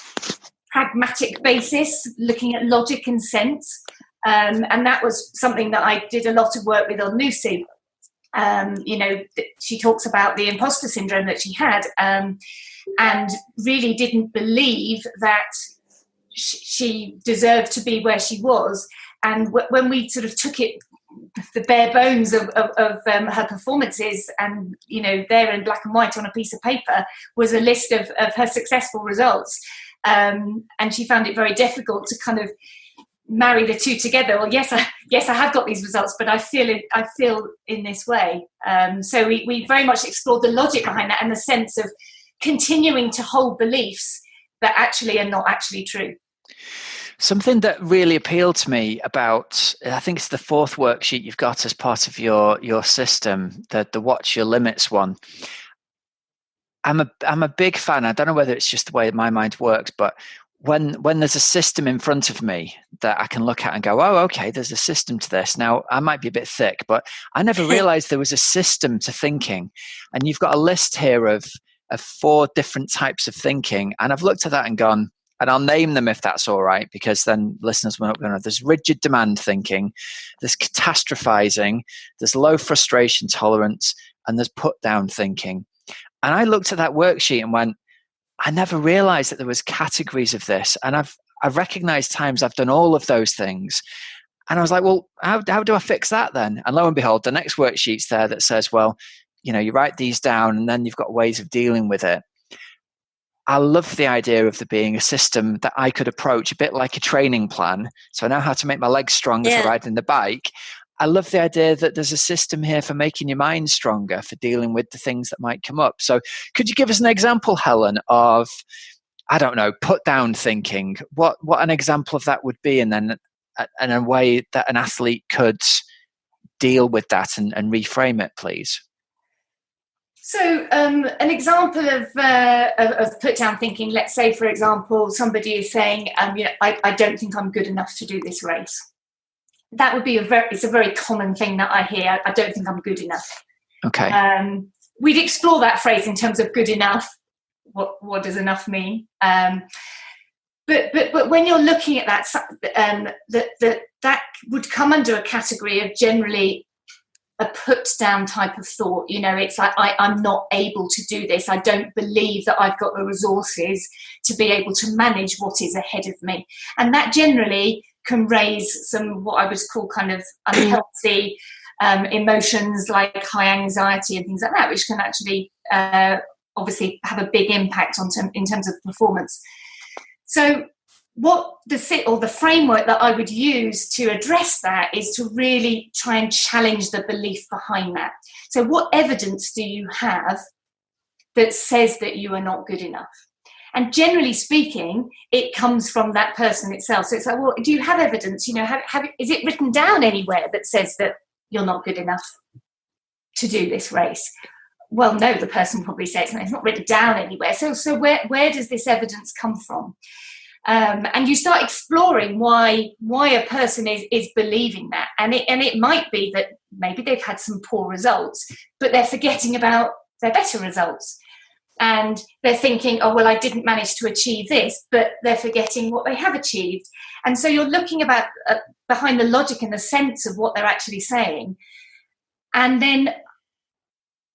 pragmatic basis, looking at logic and sense. And that was something that I did a lot of work with on Lucy. She talks about the imposter syndrome that she had, and really didn't believe that she deserved to be where she was. And when we sort of took it, the bare bones of her performances, and there in black and white on a piece of paper was a list of her successful results, and she found it very difficult to kind of marry the two together. Well, yes, I have got these results, but I feel in this way. So we very much explored the logic behind that and the sense of continuing to hold beliefs that actually are not actually true. Something that really appealed to me about, I think it's the fourth worksheet you've got as part of your system, the Watch Your Limits one. I'm a big fan. I don't know whether it's just the way my mind works, but when there's a system in front of me that I can look at and go, oh, okay, there's a system to this. Now, I might be a bit thick, but I never realized there was a system to thinking. And you've got a list here of 4 different types of thinking. And I've looked at that and gone, and I'll name them if that's all right, because then listeners will not know. There's rigid demand thinking, there's catastrophizing, there's low frustration tolerance, and there's put down thinking. And I looked at that worksheet and went, I never realized that there was categories of this. And I've recognized times I've done all of those things. And I was like, well, how do I fix that then? And lo and behold, the next worksheet's there that says, well, you write these down and then you've got ways of dealing with it. I love the idea of there being a system that I could approach a bit like a training plan. So I know how to make my legs stronger for riding the bike. I love the idea that there's a system here for making your mind stronger, for dealing with the things that might come up. So could you give us an example, Helen, of, I don't know, put down thinking? What an example of that would be, and then in a way that an athlete could deal with that and reframe it, please? So an example of put down thinking, let's say, for example, somebody is saying, I don't think I'm good enough to do this race. That would be it's a very common thing that I hear. I don't think I'm good enough. Okay. We'd explore that phrase in terms of good enough. What does enough mean? But when you're looking at that, that would come under a category of generally a put down type of thought. It's like, I'm not able to do this. I don't believe that I've got the resources to be able to manage what is ahead of me. And that generally can raise some, what I would call kind of unhealthy emotions like high anxiety and things like that, which can actually obviously have a big impact in terms of performance. So what the framework that I would use to address that is to really try and challenge the belief behind that. So what evidence do you have that says that you are not good enough? And generally speaking, it comes from that person itself. So it's like, well, do you have evidence? Is it written down anywhere that says that you're not good enough to do this race? Well, no, the person probably says it's not written down anywhere. So where does this evidence come from? And you start exploring why a person is believing that. And it might be that maybe they've had some poor results, but they're forgetting about their better results. And they're thinking, oh, well, I didn't manage to achieve this, but they're forgetting what they have achieved. And so you're looking about behind the logic and the sense of what they're actually saying, and then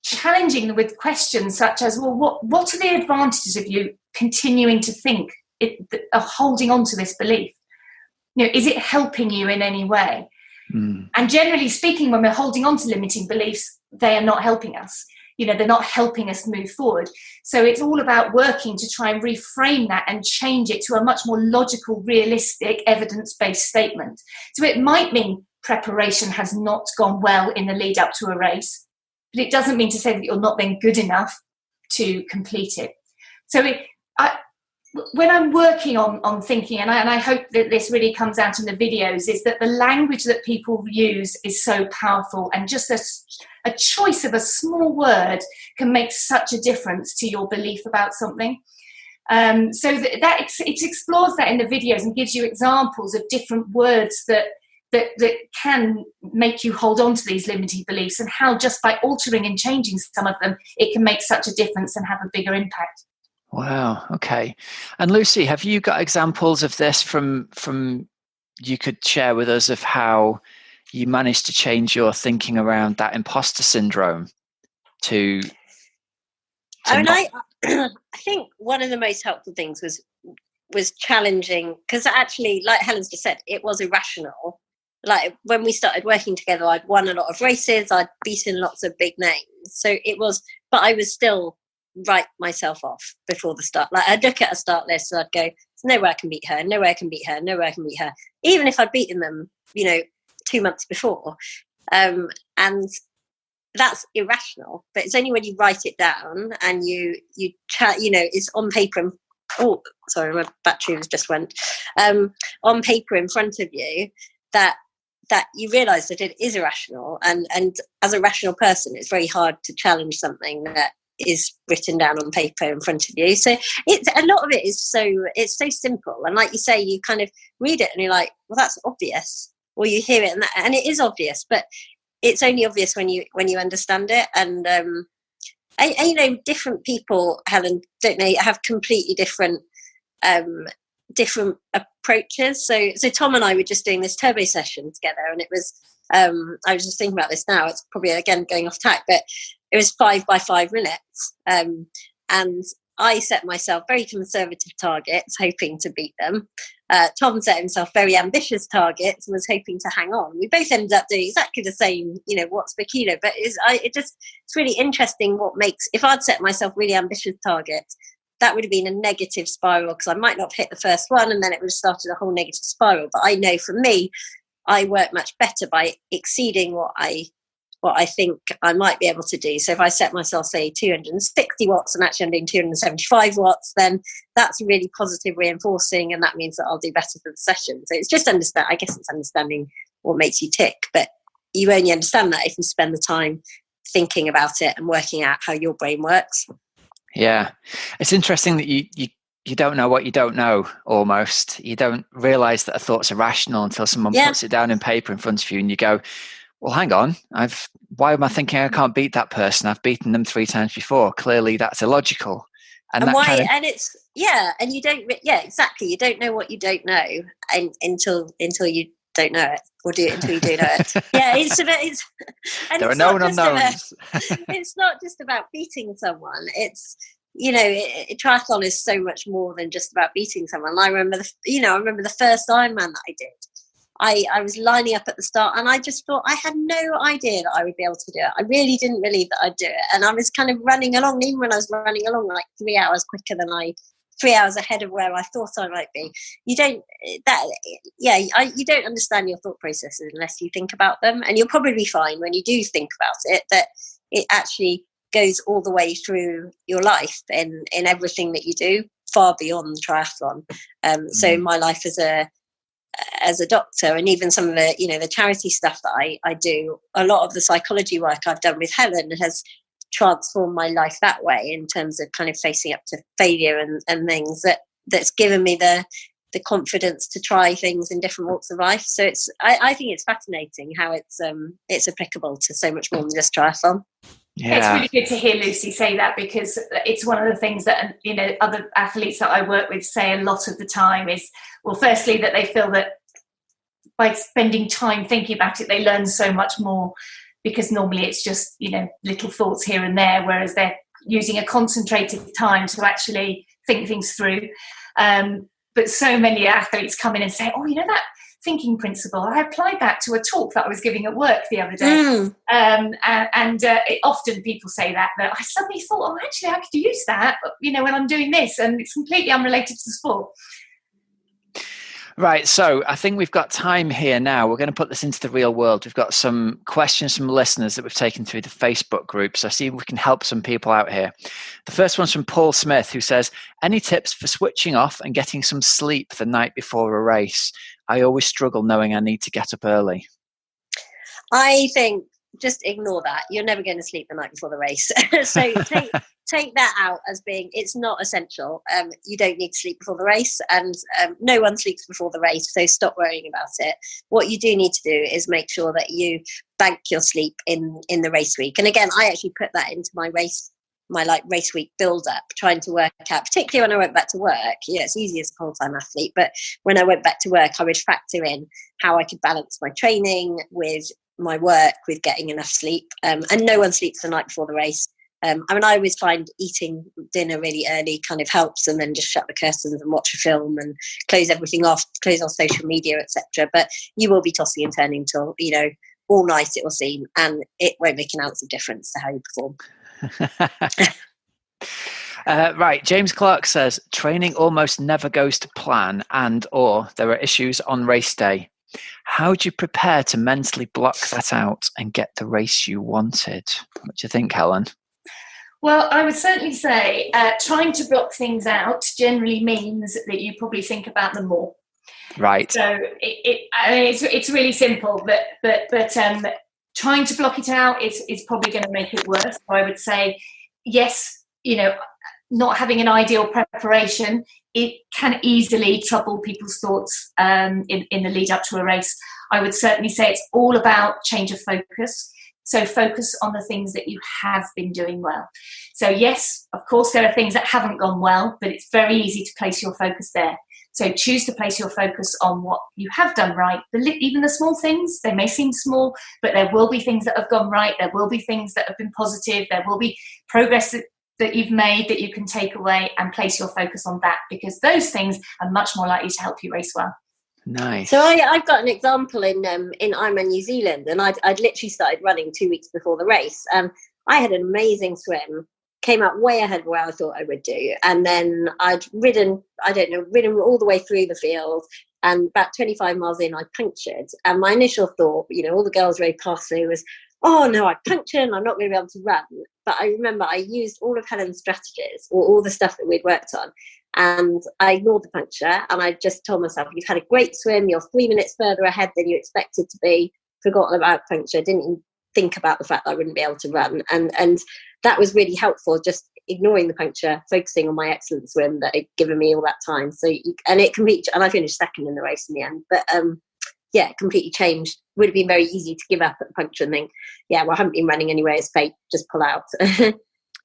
challenging them with questions such as, well, what are the advantages of you continuing to think, of holding on to this belief? Is it helping you in any way? And generally speaking, when we're holding on to limiting beliefs, they are not helping us. They're not helping us move forward. So it's all about working to try and reframe that and change it to a much more logical, realistic, evidence-based statement. So it might mean preparation has not gone well in the lead up to a race, but it doesn't mean to say that you're not then good enough to complete it. So when I'm working on thinking, and I hope that this really comes out in the videos, is that the language that people use is so powerful, and just a choice of a small word can make such a difference to your belief about something. So it explores that in the videos and gives you examples of different words that can make you hold on to these limiting beliefs, and how just by altering and changing some of them, it can make such a difference and have a bigger impact. Wow. Okay. And Lucy, have you got examples of this from you could share with us of how you managed to change your thinking around that imposter syndrome to I think one of the most helpful things was challenging, because actually, like Helen's just said, it was irrational. Like when we started working together, I'd won a lot of races, I'd beaten lots of big names. So it was, but I was still write myself off before the start. Like I'd look at a start list and I'd go, there's no way I can beat her, no way I can beat her, no way I can beat her. Even if I'd beaten them, 2 months before. And that's irrational, but it's only when you write it down and you chat, it's on paper. And, oh, sorry, my battery just went. On paper in front of you, that you realise that it is irrational, and as a rational person, it's very hard to challenge something that is written down on paper in front of you. So it's a lot of it is it's so simple, and like you say, you kind of read it and you're like, well, that's obvious, or you hear it and it is obvious, but it's only obvious when you understand it. And different people, Helen, don't know, have completely different approaches. So Tom and I were just doing this turbo session together, and it was I was just thinking about this now, it's probably again going off track, but it was 5 by 5 minutes, and I set myself very conservative targets, hoping to beat them. Tom set himself very ambitious targets and was hoping to hang on. We both ended up doing exactly the same, watts per kilo. But it's really interesting what makes, if I'd set myself really ambitious targets, that would have been a negative spiral, because I might not have hit the first one, and then it would have started a whole negative spiral. But I know for me, I work much better by exceeding what I think I might be able to do. So if I set myself, say, 260 watts and actually I'm doing 275 watts, then that's really positive reinforcing, and that means that I'll do better for the session. So it's just understanding what makes you tick. But you only understand that if you spend the time thinking about it and working out how your brain works. Yeah. It's interesting that you don't know what you don't know, almost. You don't realise that a thought's irrational until someone puts it down in paper in front of you and you go, well, hang on, why am I thinking I can't beat that person? I've beaten them 3 times before. Clearly that's illogical. And you don't, exactly. You don't know what you don't know until you don't know it, or do it until you do know it. Yeah, there are known unknowns. It's not just about beating someone. It's, triathlon is so much more than just about beating someone. I remember the first Ironman that I did. I was lining up at the start, and I just thought, I had no idea that I would be able to do it. I really didn't believe that I'd do it. And I was kind of running along, even when I was running along, like 3 hours quicker than 3 hours ahead of where I thought I might be. You don't understand your thought processes unless you think about them. And you'll probably find when you do think about it, that it actually goes all the way through your life in everything that you do, far beyond triathlon. So my life as a doctor, and even some of the the charity stuff that I do, a lot of the psychology work I've done with Helen has transformed my life that way, in terms of kind of facing up to failure and things that's given me the confidence to try things in different walks of life. So I think it's fascinating how it's applicable to so much more than just triathlon. Yeah. It's really good to hear Lucy say that, because it's one of the things that other athletes that I work with say a lot of the time is, well, firstly, that they feel that by spending time thinking about it, they learn so much more, because normally it's just little thoughts here and there, whereas they're using a concentrated time to actually think things through. But so many athletes come in and say, oh, that thinking principle, I applied that to a talk that I was giving at work the other day. Often people say that I suddenly thought, oh, actually I could use that, when I'm doing this, and it's completely unrelated to the sport. Right, so I think we've got time here now. We're going to put this into the real world. We've got some questions from listeners that we've taken through the Facebook group, so see if we can help some people out here. The first one's from Paul Smith, who says, any tips for switching off and getting some sleep the night before a race? I always struggle knowing I need to get up early. I think just ignore that. You're never going to sleep the night before the race. So take that out as being, it's not essential. You don't need to sleep before the race, and no one sleeps before the race, so stop worrying about it. What you do need to do is make sure that you bank your sleep in the race week. And again, I actually put that into my race week build up, trying to work out, particularly when I went back to work. Yeah, it's easy as a full-time athlete, but when I went back to work, I would factor in how I could balance my training with my work, with getting enough sleep. And no one sleeps the night before the race. I always find eating dinner really early kind of helps, and then just shut the curtains and watch a film and close everything off, close off social media, etc. But you will be tossing and turning till, all night, it will seem, and it won't make an ounce of difference to how you perform. Right, James Clark says training almost never goes to plan, or there are issues on race day. How do you prepare to mentally block that out and get the race you wanted? What do you think, Helen? Well, I would certainly say trying to block things out generally means that you probably think about them more. Right. So it's really simple, but trying to block it out is probably going to make it worse. So I would say, yes, not having an ideal preparation, it can easily trouble people's thoughts in the lead up to a race. I would certainly say it's all about change of focus. So focus on the things that you have been doing well. So yes, of course, there are things that haven't gone well, but it's very easy to place your focus there. So choose to place your focus on what you have done right. Even the small things, they may seem small, but there will be things that have gone right. There will be things that have been positive. There will be progress that you've made that you can take away and place your focus on that, because those things are much more likely to help you race well. Nice. So I've got an example in Ironman New Zealand, and I'd literally started running 2 weeks before the race. I had an amazing swim, came out way ahead of where I thought I would do, and then I'd ridden all the way through the field, and about 25 miles in, I punctured. And my initial thought, all the girls rode past me, was, oh no, I punctured and I'm not going to be able to run. But I remember I used all of Helen's strategies, or all the stuff that we'd worked on, and I ignored the puncture, and I just told myself, you've had a great swim, you're 3 minutes further ahead than you expected to be, forgotten about puncture, didn't even think about the fact that I wouldn't be able to run. And that was really helpful, just ignoring the puncture, focusing on my excellent swim that had given me all that time. And I finished second in the race in the end. But it completely changed. Would have been very easy to give up at the puncture and think, I haven't been running anywhere, it's fake, just pull out.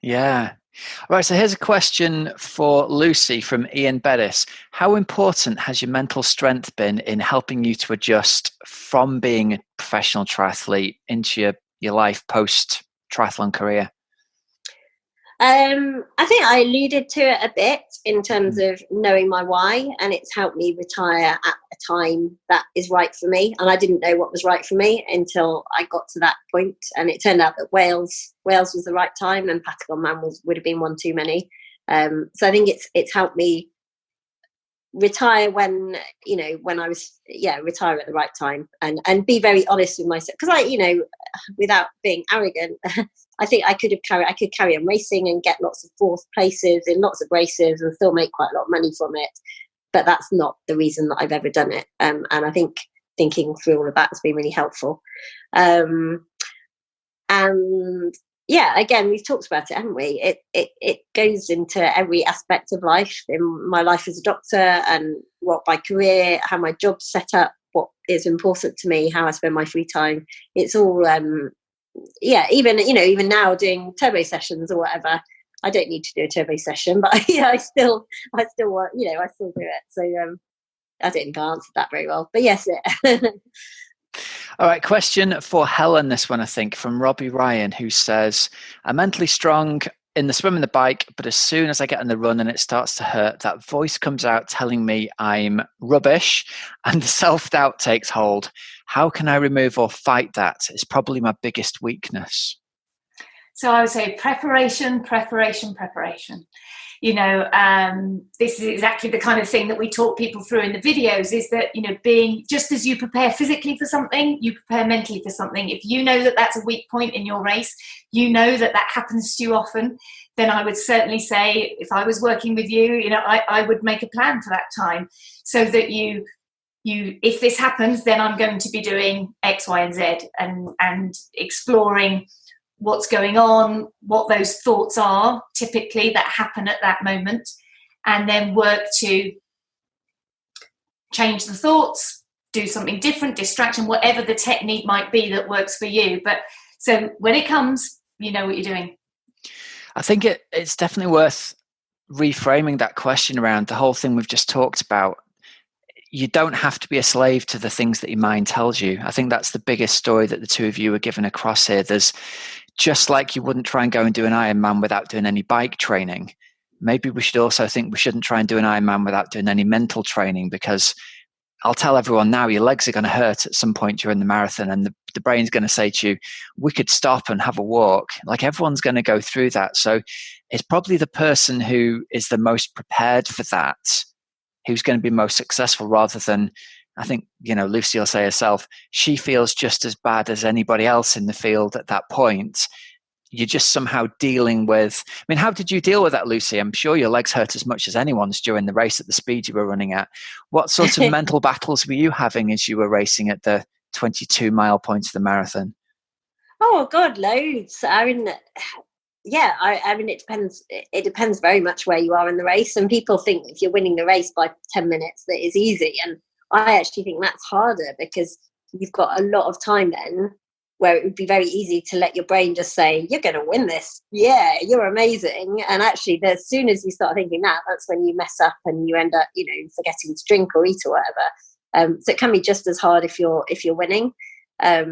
Yeah. All right, so here's a question for Lucy from Ian Bettis. How important has your mental strength been in helping you to adjust from being a professional triathlete into your life post-triathlon career? I think I alluded to it a bit in terms of knowing my why, and it's helped me retire at a time that is right for me. And I didn't know what was right for me until I got to that point, and it turned out that Wales was the right time, and Patagon Man would have been one too many. So I think it's helped me retire when I was retire at the right time, and be very honest with myself, because I without being arrogant, I think I could carry on racing and get lots of fourth places in lots of races and still make quite a lot of money from it, but that's not the reason that I've ever done it. And I think thinking through all of that has been really helpful. And again, we've talked about it, haven't we? It goes into every aspect of life, in my life as a doctor, and what my career, how my job's set up, what is important to me, how I spend my free time. It's all, even now doing turbo sessions or whatever, I don't need to do a turbo session, but I still want, I still do it. So I don't think I answered that very well, but yes. All right, question for Helen, this one, I think, from Robbie Ryan, who says, I'm mentally strong in the swim and the bike, but as soon as I get on the run and it starts to hurt, that voice comes out telling me I'm rubbish, and the self-doubt takes hold. How can I remove or fight that? It's probably my biggest weakness. So I would say preparation. This is exactly the kind of thing that we talk people through in the videos, is that, being, just as you prepare physically for something, you prepare mentally for something. If you know that that's a weak point in your race, that happens to you often, then I would certainly say, if I was working with you, I would make a plan for that time, so that you if this happens, then I'm going to be doing X, Y, and Z, and exploring what's going on, what those thoughts are typically that happen at that moment, and then work to change the thoughts, do something different, distraction, whatever the technique might be that works for you. But so when it comes, you know what you're doing. I think it's definitely worth reframing that question around the whole thing we've just talked about. You don't have to be a slave to the things that your mind tells you. I think that's the biggest story that the two of you are given across here. There's just like you wouldn't try and go and do an Ironman without doing any bike training. Maybe we should also think we shouldn't try and do an Ironman without doing any mental training, because I'll tell everyone now, your legs are going to hurt at some point during the marathon, and the brain's going to say to you, we could stop and have a walk. Like, everyone's going to go through that. So it's probably the person who is the most prepared for that who's going to be most successful, rather than, I think, Lucy will say herself, she feels just as bad as anybody else in the field at that point. You're just somehow dealing with, I mean, how did you deal with that, Lucy? I'm sure your legs hurt as much as anyone's during the race at the speed you were running at. What sort of mental battles were you having as you were racing at the 22-mile point of the marathon? Oh God, loads. I mean, it depends. It depends very much where you are in the race. And people think if you're winning the race by 10 minutes, that is easy. And I actually think that's harder, because you've got a lot of time then where it would be very easy to let your brain just say, you're going to win this. Yeah, you're amazing. And actually, as soon as you start thinking that, that's when you mess up and you end up, forgetting to drink or eat or whatever. So it can be just as hard if you're winning. But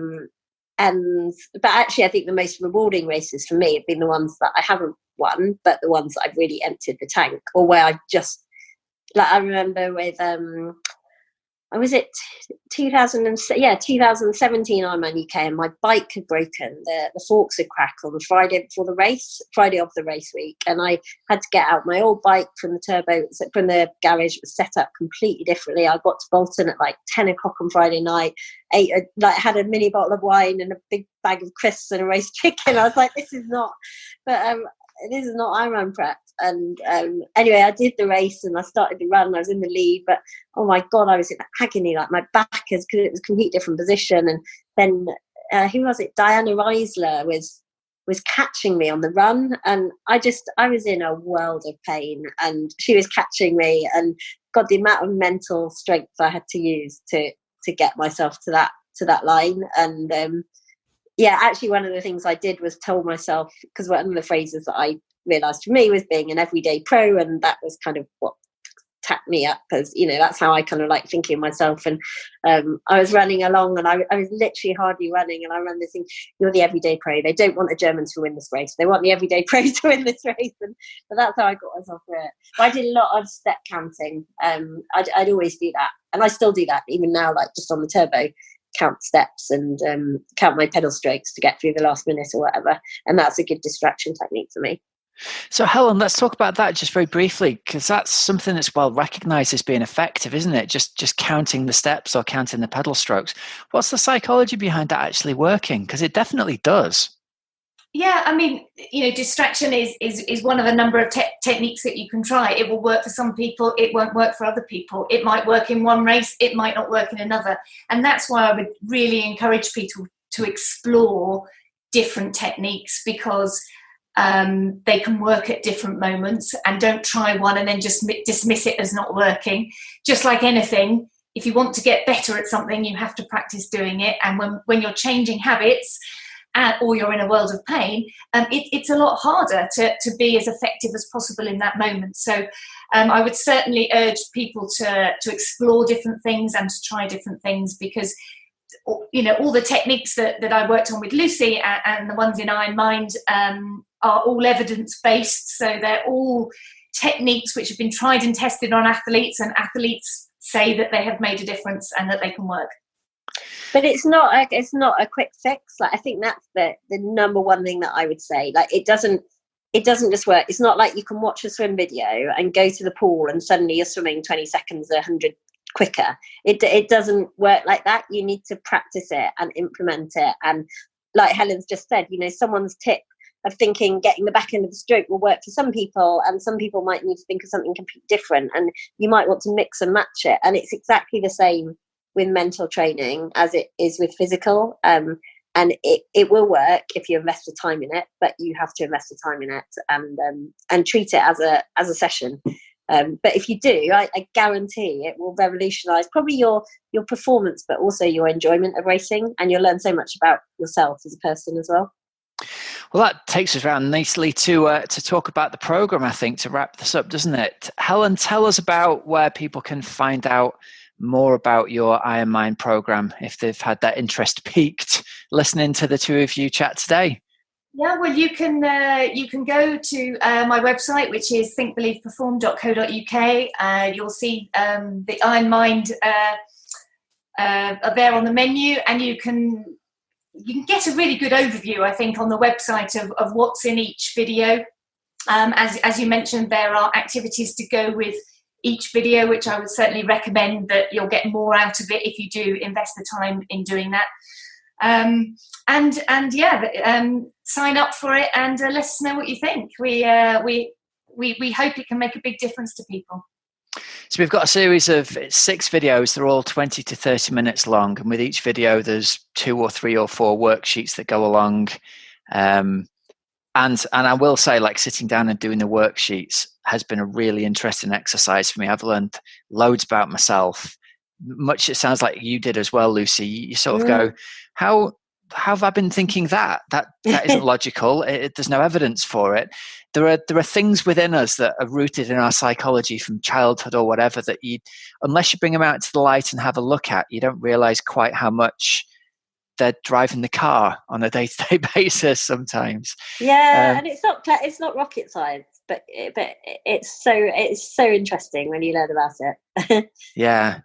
actually, I think the most rewarding races for me have been the ones that I haven't won, but the ones that I've really emptied the tank, or where I just, like, I remember with, was it 2017 Ironman UK, and my bike had broken, the forks had cracked on the Friday of the race week, and I had to get out my old bike from the garage. It was set up completely differently. I got to Bolton at like 10 o'clock on Friday night, had a mini bottle of wine and a big bag of crisps and a roast chicken. I was like, this is not Ironman prep. And anyway, I did the race and I started the run. I was in the lead, but oh my God, I was in agony. Like, my back because it was a completely different position. And then who was it? Diana Reisler was catching me on the run, and I was in a world of pain, and she was catching me, and God, the amount of mental strength I had to use to get myself to that line. And actually, one of the things I did was tell myself, because one of the phrases that I realised for me was being an everyday pro, and that was kind of what tapped me up, as that's how I kind of like thinking of myself. And I was running along, and I was literally hardly running, and I ran this thing, you're the everyday pro, they don't want a German to win this race, they want the everyday pro to win this race. And but that's how I got myself through it. But I did a lot of step counting. I'd always do that, and I still do that even now, like just on the turbo, count steps and count my pedal strokes to get through the last minute or whatever, and that's a good distraction technique for me. So Helen, let's talk about that just very briefly, because that's something that's well recognised as being effective, isn't it? Just counting the steps or counting the pedal strokes. What's the psychology behind that actually working? Because it definitely does. Yeah, I mean, distraction is one of a number of techniques that you can try. It will work for some people, it won't work for other people. It might work in one race, it might not work in another. And that's why I would really encourage people to explore different techniques, because they can work at different moments, and don't try one and then just dismiss it as not working. Just like anything, if you want to get better at something, you have to practice doing it. And when you're changing habits, or you're in a world of pain, it's a lot harder to be as effective as possible in that moment. So I would certainly urge people to explore different things and to try different things, because all the techniques that I worked on with Lucy and the ones in Iron Mind are all evidence-based. So they're all techniques which have been tried and tested on athletes, and athletes say that they have made a difference and that they can work. But it's not a quick fix. Like, I think that's the number one thing that I would say. Like, it doesn't just work. It's not like you can watch a swim video and go to the pool and suddenly you're swimming 20 seconds, 100 quicker. It doesn't work like that. You need to practice it and implement it. And like Helen's just said, someone's tip of thinking getting the back end of the stroke will work for some people, and some people might need to think of something completely different, and you might want to mix and match it. And it's exactly the same with mental training as it is with physical. And it will work if you invest the time in it, but you have to invest the time in it and treat it as a session. But if you do, I guarantee it will revolutionise probably your performance, but also your enjoyment of racing, and you'll learn so much about yourself as a person as well. Well, that takes us around nicely to talk about the programme, I think, to wrap this up, doesn't it? Helen, tell us about where people can find out more about your Ironman programme if they've had that interest piqued listening to the two of you chat today. Yeah, well, you can go to my website, which is thinkbelieveperform.co.uk. You'll see the Iron Mind there on the menu, and you can get a really good overview, I think, on the website of what's in each video. As you mentioned, there are activities to go with each video, which I would certainly recommend that you'll get more out of it if you do invest the time in doing that. Sign up for it and let us know what you think. We hope it can make a big difference to people. So we've got a series of 6 videos. They're all 20 to 30 minutes long, and with each video there's 2 or 3 or 4 worksheets that go along. And I will say, like, sitting down and doing the worksheets has been a really interesting exercise for me. I've learned loads about myself. Much it sounds like you did as well, Lucy. You sort of go, how have I been thinking that isn't logical? There's no evidence for it. There are things within us that are rooted in our psychology from childhood or whatever that unless you bring them out to the light and have a look at, you don't realize quite how much they're driving the car on a day-to-day basis sometimes. Yeah, and it's not rocket science, but it's so interesting when you learn about it. Yeah.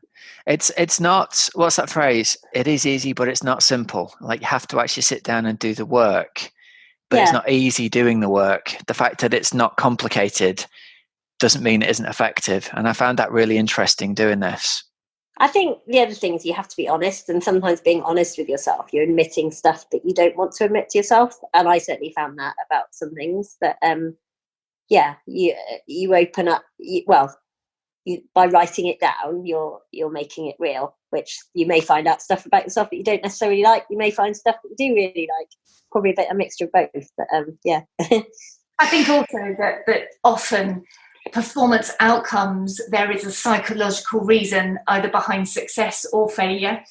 It's not, what's that phrase? It is easy, but it's not simple. Like, you have to actually sit down and do the work, but It's not easy doing the work. The fact that it's not complicated doesn't mean it isn't effective. And I found that really interesting doing this. I think the other thing is you have to be honest, and sometimes being honest with yourself, you're admitting stuff that you don't want to admit to yourself. And I certainly found that about some things that, you open up, by writing it down, you're making it real, which you may find out stuff about yourself that you don't necessarily like. You may find stuff that you do really like, probably a mixture of both. But I think also that often performance outcomes, there is a psychological reason either behind success or failure.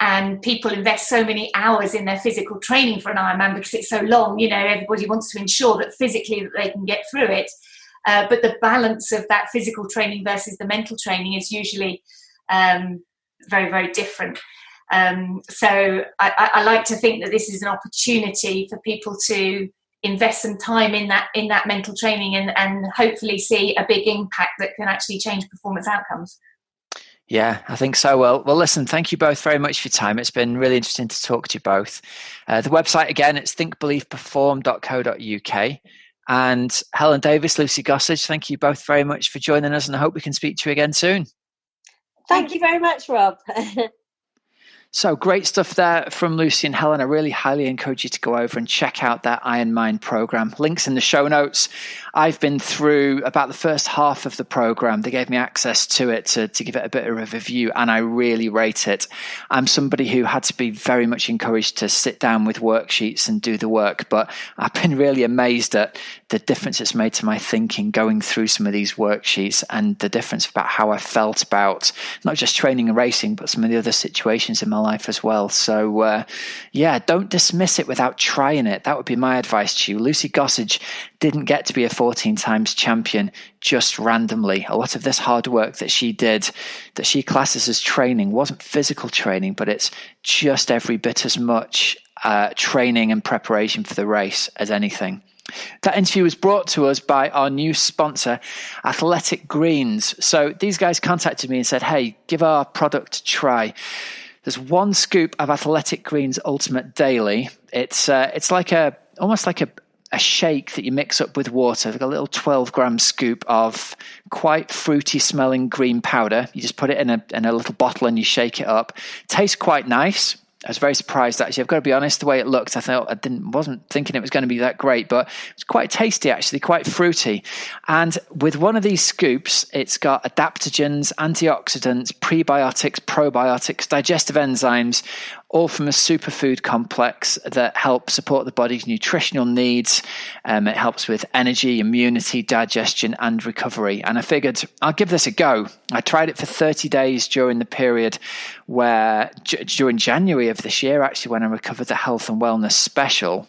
And people invest so many hours in their physical training for an Ironman because it's so long. Everybody wants to ensure that physically that they can get through it. But the balance of that physical training versus the mental training is usually very, very different. So I like to think that this is an opportunity for people to invest some time in that mental training and hopefully see a big impact that can actually change performance outcomes. Yeah, I think so. Well, listen, thank you both very much for your time. It's been really interesting to talk to you both. The website, again, it's thinkbelieveperform.co.uk. And Helen Davis, Lucy Gossage, thank you both very much for joining us, and I hope we can speak to you again soon. Thank you very much, Rob. So great stuff there from Lucy and Helen. I really highly encourage you to go over and check out that Ironman program. Links in the show notes. I've been through about the first half of the program. They gave me access to it to give it a bit of a review, and I really rate it. I'm somebody who had to be very much encouraged to sit down with worksheets and do the work, but I've been really amazed at the difference it's made to my thinking going through some of these worksheets, and the difference about how I felt about not just training and racing, but some of the other situations in my life as well. So don't dismiss it without trying it. That would be my advice to you. Lucy Gossage didn't get to be a 14 times champion just randomly. A lot of this hard work that she did, that she classes as training, wasn't physical training, but it's just every bit as much training and preparation for the race as anything. That interview was brought to us by our new sponsor, Athletic Greens. So these guys contacted me and said, hey, give our product a try. There's 1 scoop of Athletic Greens Ultimate Daily. It's almost like a shake that you mix up with water. They've got a little 12-gram scoop of quite fruity smelling green powder. You just put it in a little bottle and you shake it up. Tastes quite nice. I was very surprised, actually. I've got to be honest, the way it looked, wasn't thinking it was going to be that great, but it's quite tasty, actually, quite fruity. And with one of these scoops, it's got adaptogens, antioxidants, prebiotics, probiotics, digestive enzymes, all from a superfood complex that help support the body's nutritional needs. It helps with energy, immunity, digestion, and recovery. And I figured I'll give this a go. I tried it for 30 days during the period where, during January of this year, actually, when I recovered the health and wellness special.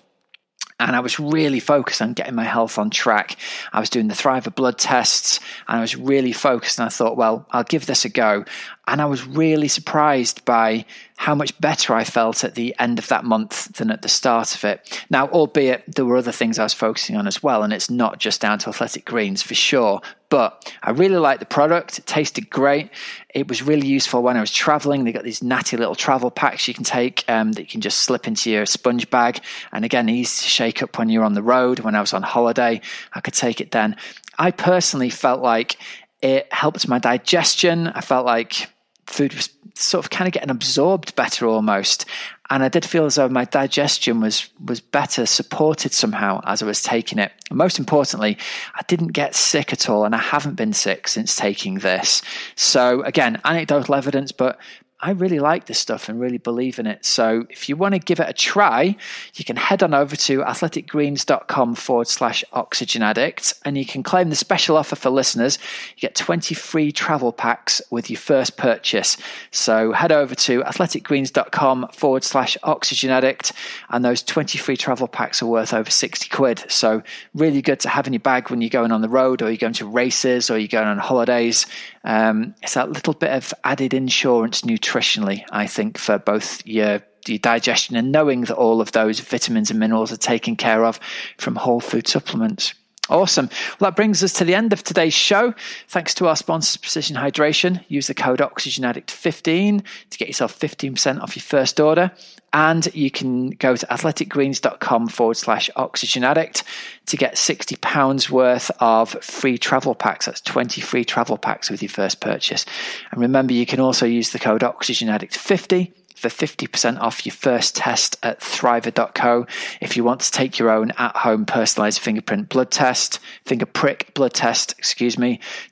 And I was really focused on getting my health on track. I was doing the Thriver blood tests, and I was really focused. And I thought, well, I'll give this a go. And I was really surprised by how much better I felt at the end of that month than at the start of it. Now, albeit there were other things I was focusing on as well, and it's not just down to Athletic Greens for sure. But I really liked the product. It tasted great. It was really useful when I was traveling. They got these natty little travel packs you can take that you can just slip into your sponge bag. And again, easy to shake up when you're on the road. When I was on holiday, I could take it then. I personally felt like it helped my digestion. I felt like food was sort of kind of getting absorbed better almost. And I did feel as though my digestion was better supported somehow as I was taking it. And most importantly, I didn't get sick at all, and I haven't been sick since taking this. So again, anecdotal evidence, but I really like this stuff and really believe in it. So if you want to give it a try, you can head on over to athleticgreens.com/oxygen addict, and you can claim the special offer for listeners. You get 20 free travel packs with your first purchase. So head over to athleticgreens.com/oxygen addict, and those 20 free travel packs are worth over 60 quid. So really good to have in your bag when you're going on the road, or you're going to races, or you're going on holidays. It's that little bit of added insurance nutritionally, I think, for both your digestion and knowing that all of those vitamins and minerals are taken care of from whole food supplements. Awesome. Well, that brings us to the end of today's show. Thanks to our sponsors, Precision Hydration. Use the code OxygenAddict15 to get yourself 15% off your first order. And you can go to athleticgreens.com/oxygen addict to get £60 worth of free travel packs. That's 20 free travel packs with your first purchase. And remember, you can also use the code OxygenAddict50 for 50% off your first test at thriver.co if you want to take your own at-home personalized finger prick blood test, to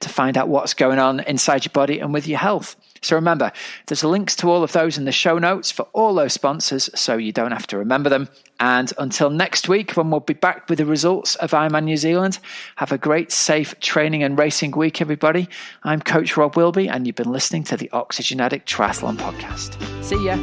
find out what's going on inside your body and with your health. So remember, there's links to all of those in the show notes for all those sponsors, so you don't have to remember them. And until next week, when we'll be back with the results of Ironman New Zealand, have a great, safe training and racing week, everybody. I'm Coach Rob Wilby, and you've been listening to the Oxygen Addict Triathlon Podcast. See ya.